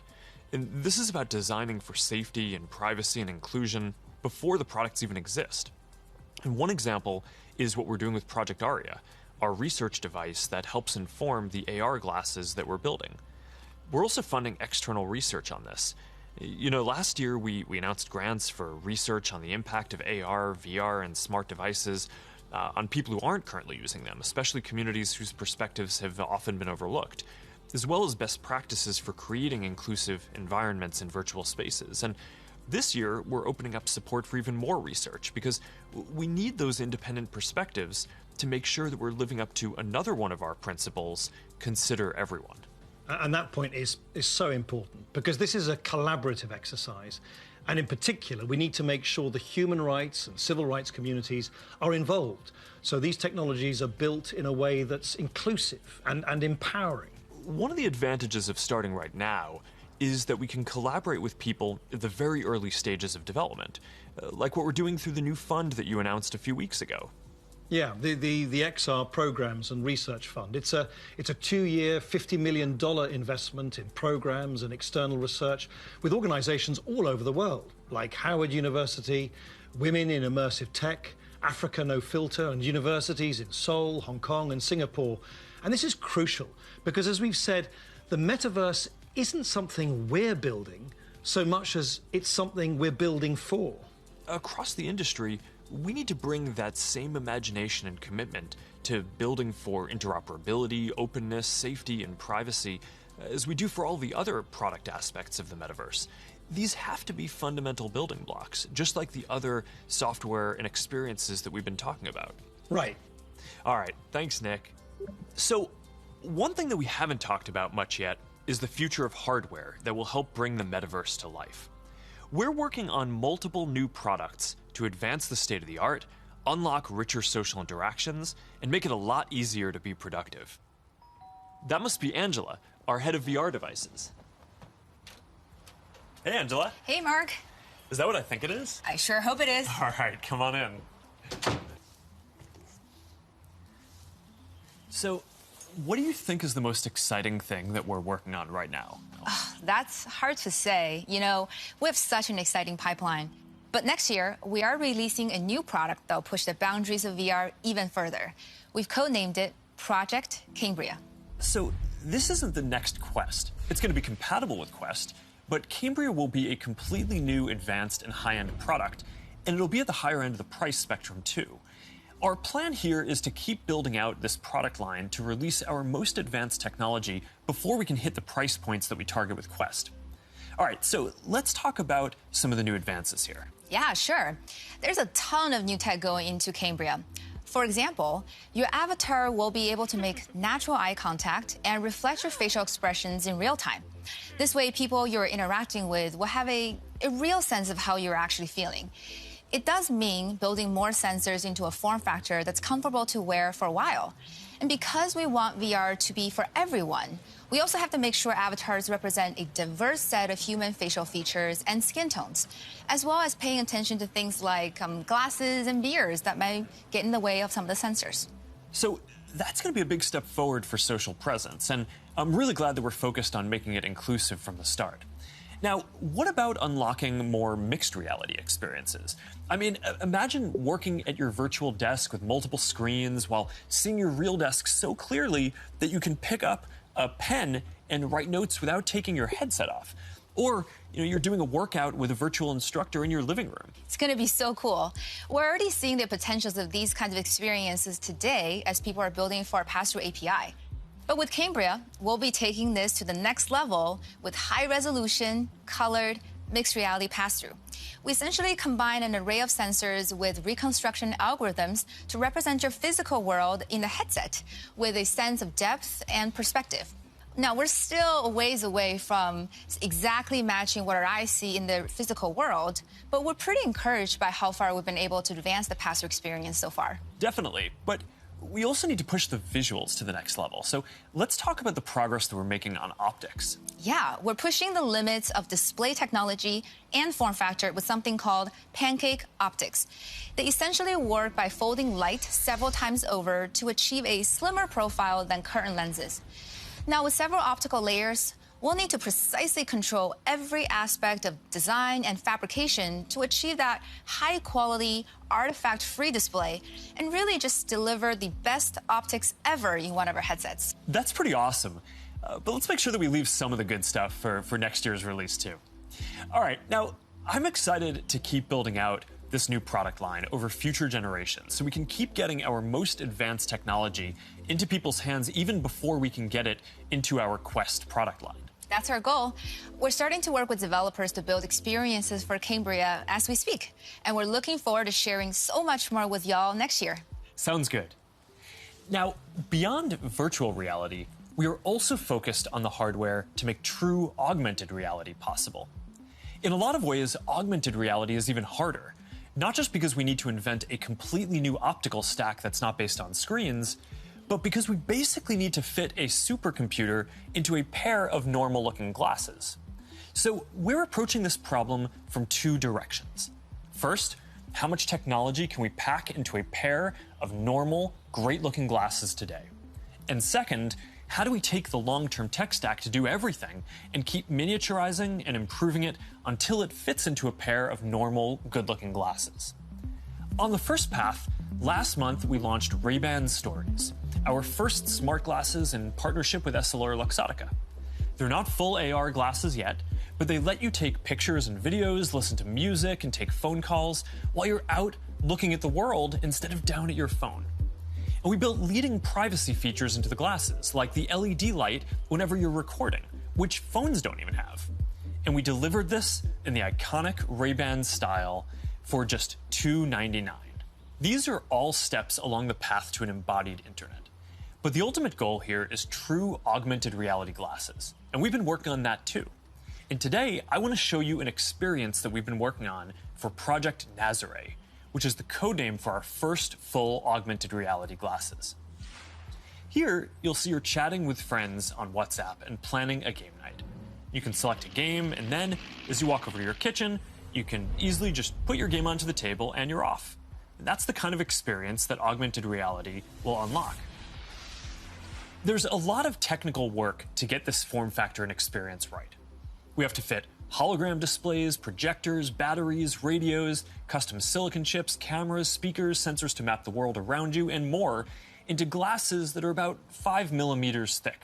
And this is about designing for safety and privacy and inclusion before the products even exist. And one example is what we're doing with Project Aria, our research device that helps inform the AR glasses that we're building. We're also funding external research on this. You know, last year we announced grants for research on the impact of AR, VR, and smart devices on people who aren't currently using them, especially communities whose perspectives have often been overlooked, as well as best practices for creating inclusive environments in virtual spaces. And this year, we're opening up support for even more research because we need those independent perspectives to make sure that we're living up to another one of our principles, consider everyone. And that point is so important because this is a collaborative exercise. And in particular, we need to make sure the human rights and civil rights communities are involved. So these technologies are built in a way that's inclusive and empowering. One of the advantages of starting right now is that we can collaborate with people at the very early stages of development, like what we're doing through the new fund that you announced a few weeks ago. Yeah, the XR Programs and Research Fund. It's a 2-year, $50 million investment in programs and external research with organizations all over the world, like Howard University, Women in Immersive Tech, Africa No Filter, and universities in Seoul, Hong Kong, and Singapore. And this is crucial because, as we've said, the metaverse isn't something we're building so much as it's something we're building for. Across the industry, we need to bring that same imagination and commitment to building for interoperability, openness, safety, and privacy as we do for all the other product aspects of the metaverse. These have to be fundamental building blocks, just like the other software and experiences that we've been talking about. Right. All right, thanks, Nick. So, one thing that we haven't talked about much yet is the future of hardware that will help bring the metaverse to life. We're working on multiple new products to advance the state of the art, unlock richer social interactions, and make it a lot easier to be productive. That must be Angela, our head of VR devices. Hey, Angela. Hey, Mark. Is that what I think it is? I sure hope it is. All right, come on in. So, what do you think is the most exciting thing that we're working on right now? That's hard to say. You know, we have such an exciting pipeline. But next year, we are releasing a new product that will push the boundaries of VR even further. We've codenamed it Project Cambria. So, this isn't the next Quest. It's going to be compatible with Quest, but Cambria will be a completely new, advanced, and high-end product, and it'll be at the higher end of the price spectrum, too. Our plan here is to keep building out this product line to release our most advanced technology before we can hit the price points that we target with Quest. All right, so let's talk about some of the new advances here. Yeah, sure. There's a ton of new tech going into Cambria. For example, your avatar will be able to make natural eye contact and reflect your facial expressions in real time. This way, people you're interacting with will have a real sense of how you're actually feeling. It does mean building more sensors into a form factor that's comfortable to wear for a while. And because we want VR to be for everyone, we also have to make sure avatars represent a diverse set of human facial features and skin tones, as well as paying attention to things like glasses and beards that might get in the way of some of the sensors. So that's going to be a big step forward for social presence, and I'm really glad that we're focused on making it inclusive from the start. Now, what about unlocking more mixed reality experiences? I mean, imagine working at your virtual desk with multiple screens while seeing your real desk so clearly that you can pick up a pen and write notes without taking your headset off. Or, you're doing a workout with a virtual instructor in your living room. It's going to be so cool. We're already seeing the potentials of these kinds of experiences today as people are building for our pass-through API. But with Cambria, we'll be taking this to the next level with high-resolution, colored, mixed reality pass-through. We essentially combine an array of sensors with reconstruction algorithms to represent your physical world in the headset with a sense of depth and perspective. Now, we're still a ways away from exactly matching what our eyes see in the physical world, but we're pretty encouraged by how far we've been able to advance the pass-through experience so far. Definitely, but we also need to push the visuals to the next level. So let's talk about the progress that we're making on optics. Yeah, we're pushing the limits of display technology and form factor with something called pancake optics. They essentially work by folding light several times over to achieve a slimmer profile than current lenses. Now, with several optical layers, we'll need to precisely control every aspect of design and fabrication to achieve that high-quality, artifact-free display and really just deliver the best optics ever in one of our headsets. That's pretty awesome. But let's make sure that we leave some of the good stuff for next year's release, too. All right, now, I'm excited to keep building out this new product line over future generations so we can keep getting our most advanced technology into people's hands even before we can get it into our Quest product line. That's our goal. We're starting to work with developers to build experiences for Cambria as we speak, and we're looking forward to sharing so much more with y'all next year. Sounds good. Now, beyond virtual reality, we are also focused on the hardware to make true augmented reality possible. In a lot of ways, augmented reality is even harder, not just because we need to invent a completely new optical stack that's not based on screens, but because we basically need to fit a supercomputer into a pair of normal-looking glasses. So we're approaching this problem from two directions. First, how much technology can we pack into a pair of normal, great-looking glasses today? And second, how do we take the long-term tech stack to do everything and keep miniaturizing and improving it until it fits into a pair of normal, good-looking glasses? On the first path, last month we launched Ray-Ban Stories, our first smart glasses in partnership with EssilorLuxottica. They're not full AR glasses yet, but they let you take pictures and videos, listen to music, and take phone calls while you're out looking at the world instead of down at your phone. And we built leading privacy features into the glasses, like the LED light whenever you're recording, which phones don't even have. And we delivered this in the iconic Ray-Ban style for just $299. These are all steps along the path to an embodied internet. But the ultimate goal here is true augmented reality glasses, and we've been working on that too. And today, I want to show you an experience that we've been working on for Project Nazare, which is the codename for our first full augmented reality glasses. Here, you'll see you're chatting with friends on WhatsApp and planning a game night. You can select a game, and then, as you walk over to your kitchen, you can easily just put your game onto the table and you're off. And that's the kind of experience that augmented reality will unlock. There's a lot of technical work to get this form factor and experience right. We have to fit hologram displays, projectors, batteries, radios, custom silicon chips, cameras, speakers, sensors to map the world around you, and more into glasses that are about 5 millimeters thick.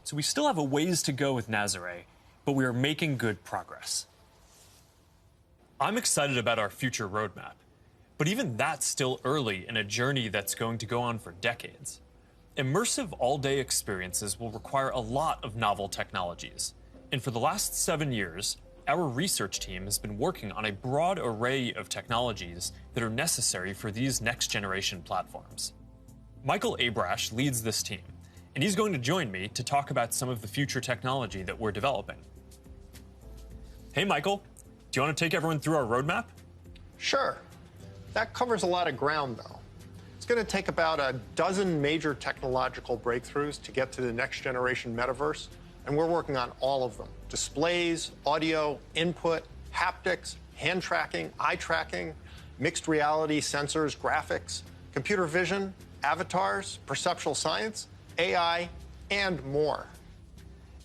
So we still have a ways to go with Nazare, but we are making good progress. I'm excited about our future roadmap, but even that's still early in a journey that's going to go on for decades. Immersive all-day experiences will require a lot of novel technologies. And for the last 7 years, our research team has been working on a broad array of technologies that are necessary for these next-generation platforms. Michael Abrash leads this team, and he's going to join me to talk about some of the future technology that we're developing. Hey, Michael, do you want to take everyone through our roadmap? Sure. That covers a lot of ground, though. It's going to take about a dozen major technological breakthroughs to get to the next-generation metaverse, and we're working on all of them. Displays, audio, input, haptics, hand tracking, eye tracking, mixed reality sensors, graphics, computer vision, avatars, perceptual science, AI, and more.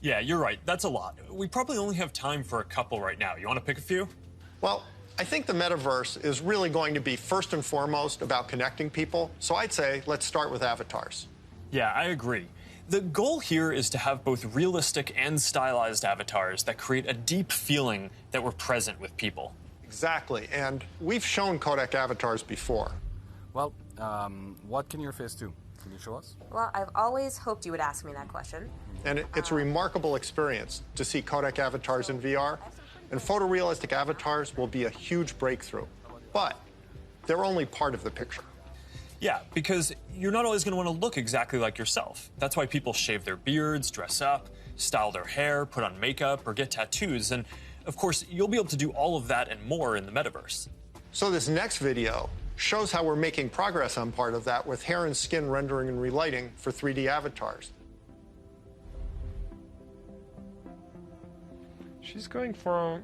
Yeah, you're right. That's a lot. We probably only have time for a couple right now. You want to pick a few? Well, I think the metaverse is really going to be first and foremost about connecting people. So I'd say let's start with avatars. Yeah, I agree. The goal here is to have both realistic and stylized avatars that create a deep feeling that we're present with people. Exactly, and we've shown codec avatars before. Well, what can your face do? Can you show us? Well, I've always hoped you would ask me that question. And it's a remarkable experience to see codec avatars in VR, and photorealistic avatars will be a huge breakthrough. But they're only part of the picture. Yeah, because you're not always going to want to look exactly like yourself. That's why people shave their beards, dress up, style their hair, put on makeup, or get tattoos. And of course, you'll be able to do all of that and more in the metaverse. So this next video shows how we're making progress on part of that with hair and skin rendering and relighting for 3D avatars. She's going for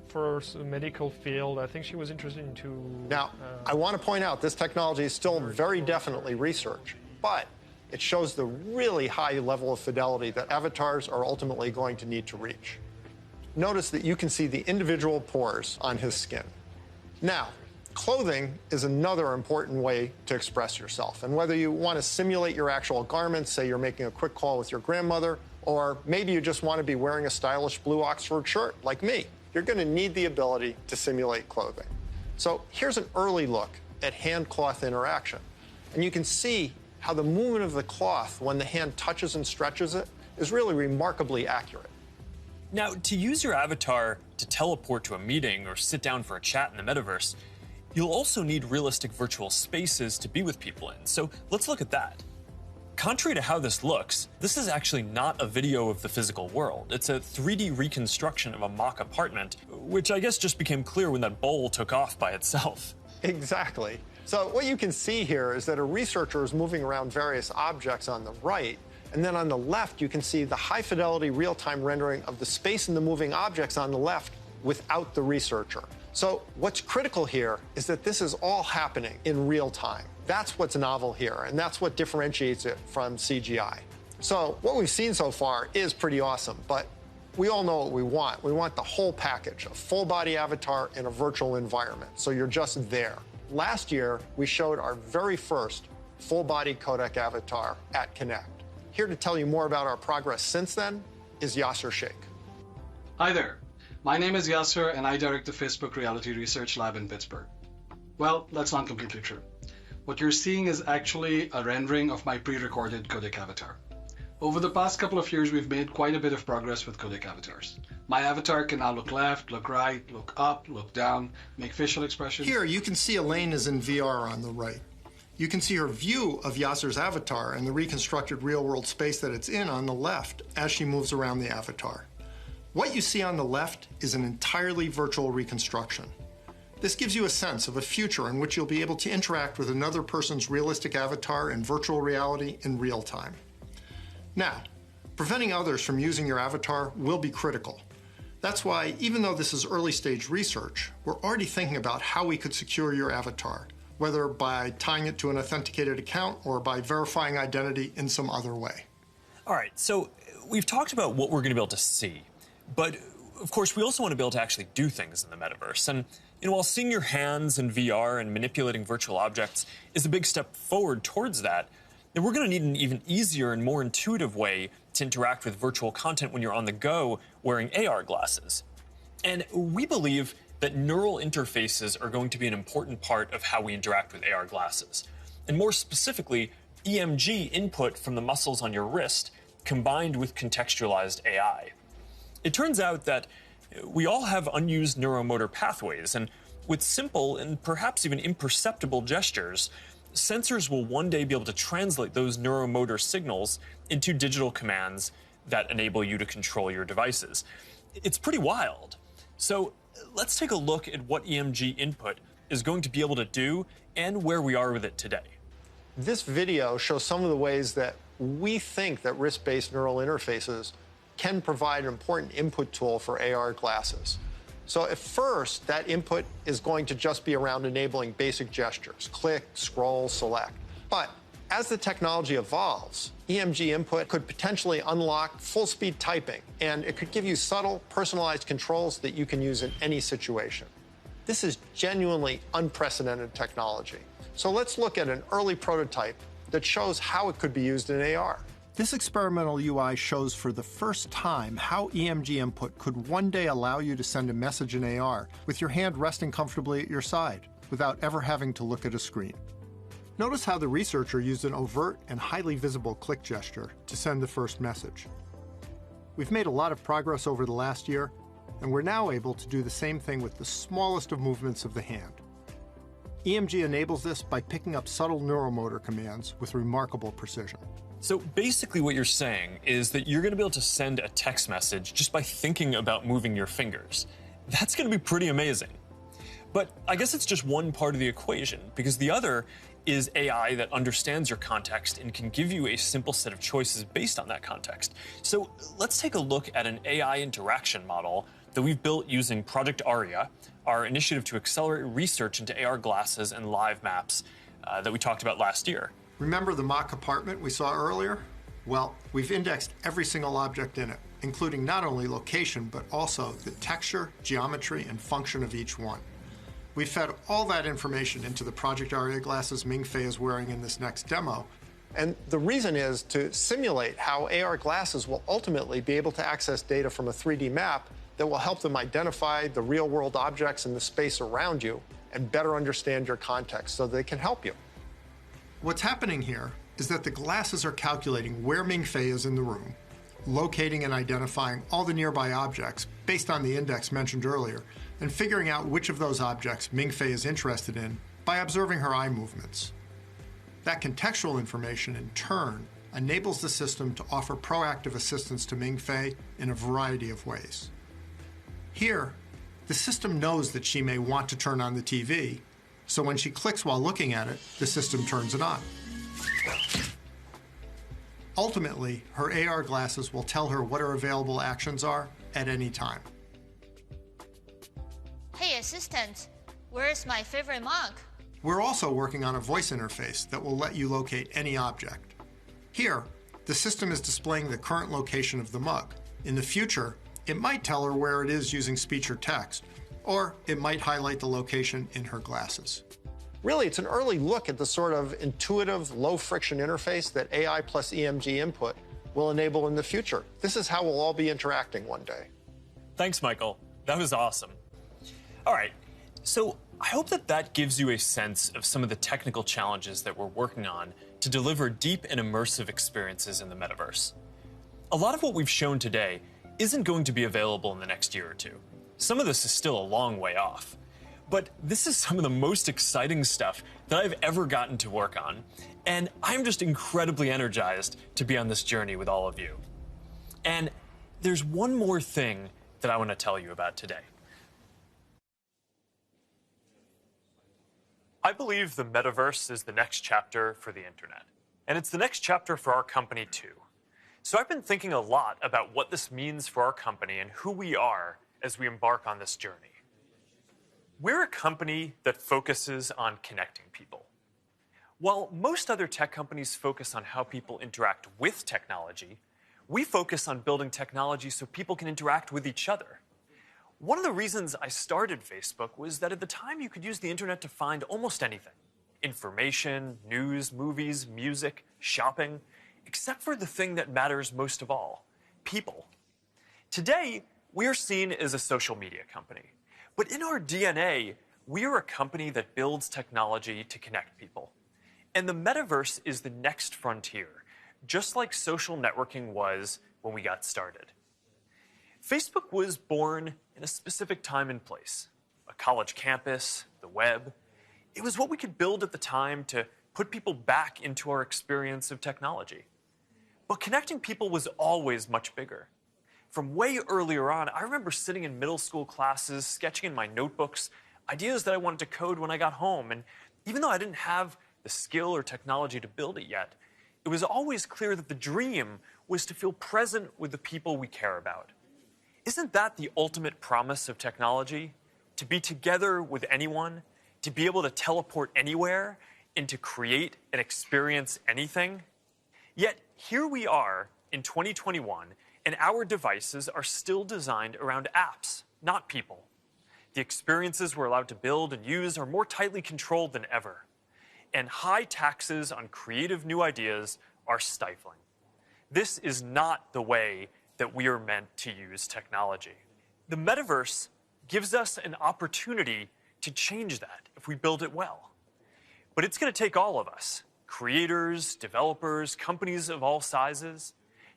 a medical field. I think she was interested into... Now, I want to point out this technology is still very definitely research, but it shows the really high level of fidelity that avatars are ultimately going to need to reach. Notice that you can see the individual pores on his skin. Now, clothing is another important way to express yourself. And whether you want to simulate your actual garments, say you're making a quick call with your grandmother, or maybe you just want to be wearing a stylish blue Oxford shirt like me, you're going to need the ability to simulate clothing. So here's an early look at hand-cloth interaction. And you can see how the movement of the cloth when the hand touches and stretches it is really remarkably accurate. Now, to use your avatar to teleport to a meeting or sit down for a chat in the metaverse, you'll also need realistic virtual spaces to be with people in. So let's look at that. Contrary to how this looks, this is actually not a video of the physical world. It's a 3D reconstruction of a mock apartment, which I guess just became clear when that bowl took off by itself. Exactly. So what you can see here is that a researcher is moving around various objects on the right, and then on the left you can see the high-fidelity real-time rendering of the space in the moving objects on the left without the researcher. So what's critical here is that this is all happening in real time. That's what's novel here, and that's what differentiates it from CGI. So what we've seen so far is pretty awesome, but we all know what we want. We want the whole package, a full-body avatar in a virtual environment, so you're just there. Last year, we showed our very first full-body codec avatar at Connect. Here to tell you more about our progress since then is Yasser Sheikh. Hi there. My name is Yasser, and I direct the Facebook Reality Research Lab in Pittsburgh. Well, that's not completely true. What you're seeing is actually a rendering of my pre-recorded codec avatar. Over the past couple of years, we've made quite a bit of progress with codec avatars. My avatar can now look left, look right, look up, look down, make facial expressions. Here, you can see Elaine is in VR on the right. You can see her view of Yasser's avatar and the reconstructed real-world space that it's in on the left as she moves around the avatar. What you see on the left is an entirely virtual reconstruction. This gives you a sense of a future in which you'll be able to interact with another person's realistic avatar in virtual reality in real time. Now, preventing others from using your avatar will be critical. That's why, even though this is early stage research, we're already thinking about how we could secure your avatar, whether by tying it to an authenticated account or by verifying identity in some other way. All right, so we've talked about what we're going to be able to see, but of course we also want to be able to actually do things in the metaverse. And while seeing your hands in VR and manipulating virtual objects is a big step forward towards that, then we're going to need an even easier and more intuitive way to interact with virtual content when you're on the go wearing AR glasses. And we believe that neural interfaces are going to be an important part of how we interact with AR glasses. And more specifically, EMG input from the muscles on your wrist combined with contextualized AI. It turns out that we all have unused neuromotor pathways, and with simple and perhaps even imperceptible gestures, sensors will one day be able to translate those neuromotor signals into digital commands that enable you to control your devices. It's pretty wild. So let's take a look at what EMG input is going to be able to do and where we are with it today. This video shows some of the ways that we think that wrist-based neural interfaces can provide an important input tool for AR glasses. So at first, that input is going to just be around enabling basic gestures, click, scroll, select. But As the technology evolves, EMG input could potentially unlock full-speed typing, and it could give you subtle, personalized controls that you can use in any situation. This is genuinely unprecedented technology. So let's look at an early prototype that shows how it could be used in AR. This experimental UI shows for the first time how EMG input could one day allow you to send a message in AR with your hand resting comfortably at your side without ever having to look at a screen. Notice how the researcher used an overt and highly visible click gesture to send the first message. We've made a lot of progress over the last year, and we're now able to do the same thing with the smallest of movements of the hand. EMG enables this by picking up subtle neuromotor commands with remarkable precision. So basically what you're saying is that you're going to be able to send a text message just by thinking about moving your fingers. That's going to be pretty amazing. But I guess it's just one part of the equation, because the other is AI that understands your context and can give you a simple set of choices based on that context. So let's take a look at an AI interaction model that we've built using Project Aria, our initiative to accelerate research into AR glasses and live maps that we talked about last year. Remember the mock apartment we saw earlier? Well, we've indexed every single object in it, including not only location, but also the texture, geometry, and function of each one. We fed all that information into the Project Aria glasses Ming-Fei is wearing in this next demo. And the reason is to simulate how AR glasses will ultimately be able to access data from a 3D map that will help them identify the real-world objects in the space around you and better understand your context so they can help you. What's happening here is that the glasses are calculating where Ming-Fei is in the room, locating and identifying all the nearby objects based on the index mentioned earlier, and figuring out which of those objects Ming-Fei is interested in by observing her eye movements. That contextual information, in turn, enables the system to offer proactive assistance to Ming-Fei in a variety of ways. Here, the system knows that she may want to turn on the TV, so when she clicks while looking at it, the system turns it on. Ultimately, her AR glasses will tell her what her available actions are at any time. Hey assistant, where's my favorite mug? We're also working on a voice interface that will let you locate any object. Here, the system is displaying the current location of the mug. In the future, it might tell her where it is using speech or text, or it might highlight the location in her glasses. Really, it's an early look at the sort of intuitive, low-friction interface that AI plus EMG input will enable in the future. This is how we'll all be interacting one day. Thanks, Michael. That was awesome. All right, so I hope that gives you a sense of some of the technical challenges that we're working on to deliver deep and immersive experiences in the metaverse. A lot of what we've shown today isn't going to be available in the next year or two. Some of this is still a long way off. But this is some of the most exciting stuff that I've ever gotten to work on, and I'm just incredibly energized to be on this journey with all of you. And there's one more thing that I want to tell you about today. I believe the metaverse is the next chapter for the internet, and it's the next chapter for our company too. So I've been thinking a lot about what this means for our company and who we are as we embark on this journey. We're a company that focuses on connecting people. While most other tech companies focus on how people interact with technology, we focus on building technology so people can interact with each other. One of the reasons I started Facebook was that at the time you could use the internet to find almost anything. Information, news, movies, music, shopping, except for the thing that matters most of all, people. Today, we're seen as a social media company. But in our DNA, we are a company that builds technology to connect people. And the metaverse is the next frontier, just like social networking was when we got started. Facebook was born in a specific time and place, a college campus, the web. It was what we could build at the time to put people back into our experience of technology. But connecting people was always much bigger. From way earlier on, I remember sitting in middle school classes, sketching in my notebooks, ideas that I wanted to code when I got home. And even though I didn't have the skill or technology to build it yet, it was always clear that the dream was to feel present with the people we care about. Isn't that the ultimate promise of technology? To be together with anyone, to be able to teleport anywhere, and to create and experience anything. Yet here we are in 2021, and our devices are still designed around apps, not people. The experiences we're allowed to build and use are more tightly controlled than ever. And high taxes on creative new ideas are stifling. This is not the way that we are meant to use technology. The metaverse gives us an opportunity to change that if we build it well. But it's going to take all of us, creators, developers, companies of all sizes.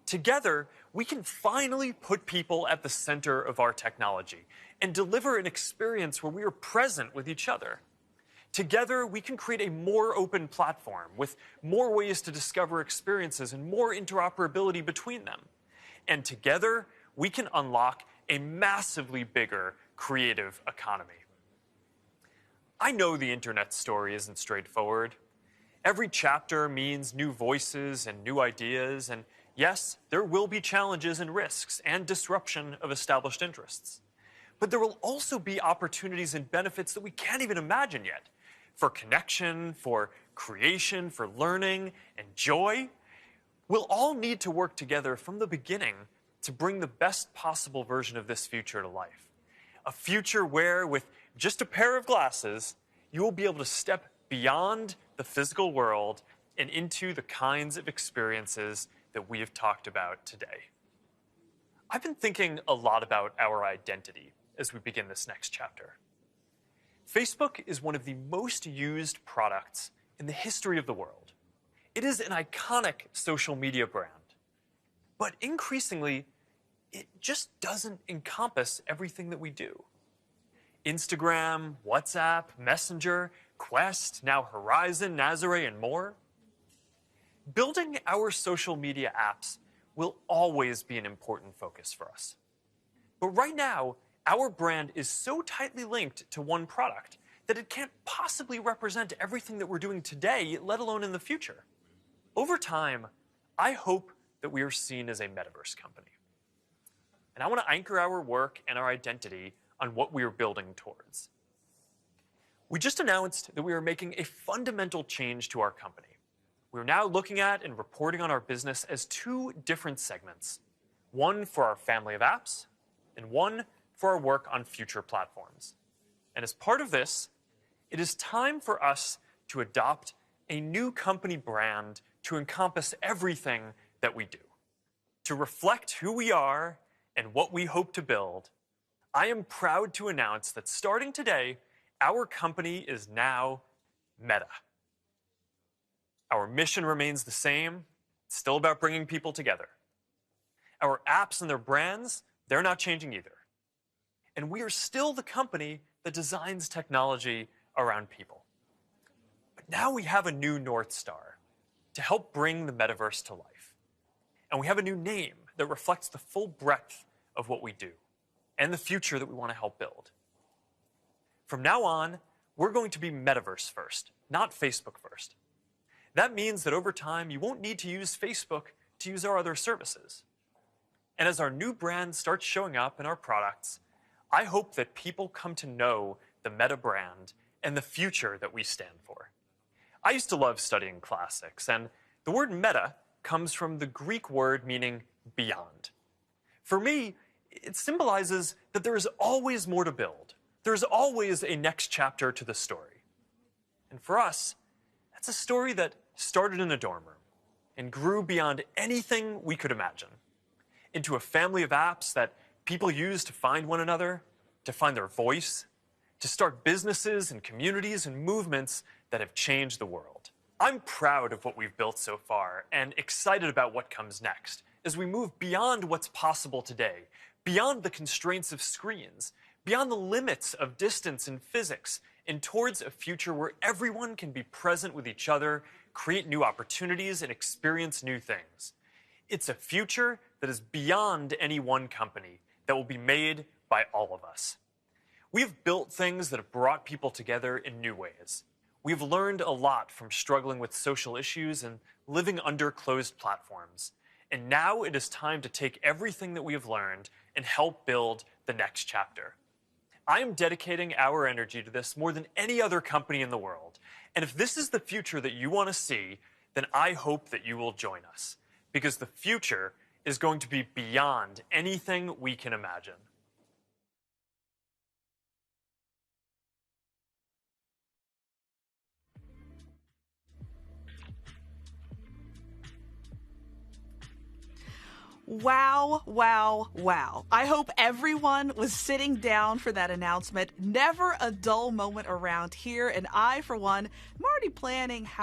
Together, we can finally put people at the center of our technology and deliver an experience where we are present with each other. Together, we can create a more open platform with more ways to discover experiences and more interoperability between them. And together, we can unlock a massively bigger creative economy. I know the internet story isn't straightforward. Every chapter means new voices and new ideas, and yes, there will be challenges and risks and disruption of established interests. But there will also be opportunities and benefits that we can't even imagine yet. For connection, for creation, for learning, and joy. We'll all need to work together from the beginning to bring the best possible version of this future to life. A future where, with just a pair of glasses, you will be able to step beyond the physical world and into the kinds of experiences that we have talked about today. I've been thinking a lot about our identity as we begin this next chapter. Facebook is one of the most used products in the history of the world. It is an iconic social media brand. But increasingly, it just doesn't encompass everything that we do. Instagram, WhatsApp, Messenger, Quest, now Horizon, Nazare, and more. Building our social media apps will always be an important focus for us. But right now, our brand is so tightly linked to one product that it can't possibly represent everything that we're doing today, let alone in the future. Over time, I hope that we are seen as a metaverse company. And I want to anchor our work and our identity on what we are building towards. We just announced that we are making a fundamental change to our company. We're now looking at and reporting on our business as two different segments. One for our family of apps, and one for our work on future platforms. And as part of this, it is time for us to adopt a new company brand to encompass everything that we do. To reflect who we are and what we hope to build, I am proud to announce that starting today, our company is now Meta. Our mission remains the same. It's still about bringing people together. Our apps and their brands, they're not changing either. And we are still the company that designs technology around people. But now we have a new North Star to help bring the metaverse to life. And we have a new name that reflects the full breadth of what we do and the future that we want to help build. From now on, we're going to be metaverse first, not Facebook first. That means that over time, you won't need to use Facebook to use our other services. And as our new brand starts showing up in our products, I hope that people come to know the Meta brand and the future that we stand for. I used to love studying classics, and the word meta comes from the Greek word meaning beyond. For me, it symbolizes that there is always more to build. There's always a next chapter to the story. And for us, that's a story that started in a dorm room and grew beyond anything we could imagine, into a family of apps that people use to find one another, to find their voice, to start businesses and communities and movements that have changed the world. I'm proud of what we've built so far and excited about what comes next as we move beyond what's possible today, beyond the constraints of screens, beyond the limits of distance and physics, and towards a future where everyone can be present with each other, create new opportunities, and experience new things. It's a future that is beyond any one company, that will be made by all of us. We've built things that have brought people together in new ways. We've learned a lot from struggling with social issues and living under closed platforms. And now it is time to take everything that we have learned and help build the next chapter. I am dedicating our energy to this more than any other company in the world. And if this is the future that you want to see, then I hope that you will join us. Because the future is going to be beyond anything we can imagine. Wow, wow, wow. I hope everyone was sitting down for that announcement. Never a dull moment around here, and I, for one, am already planning how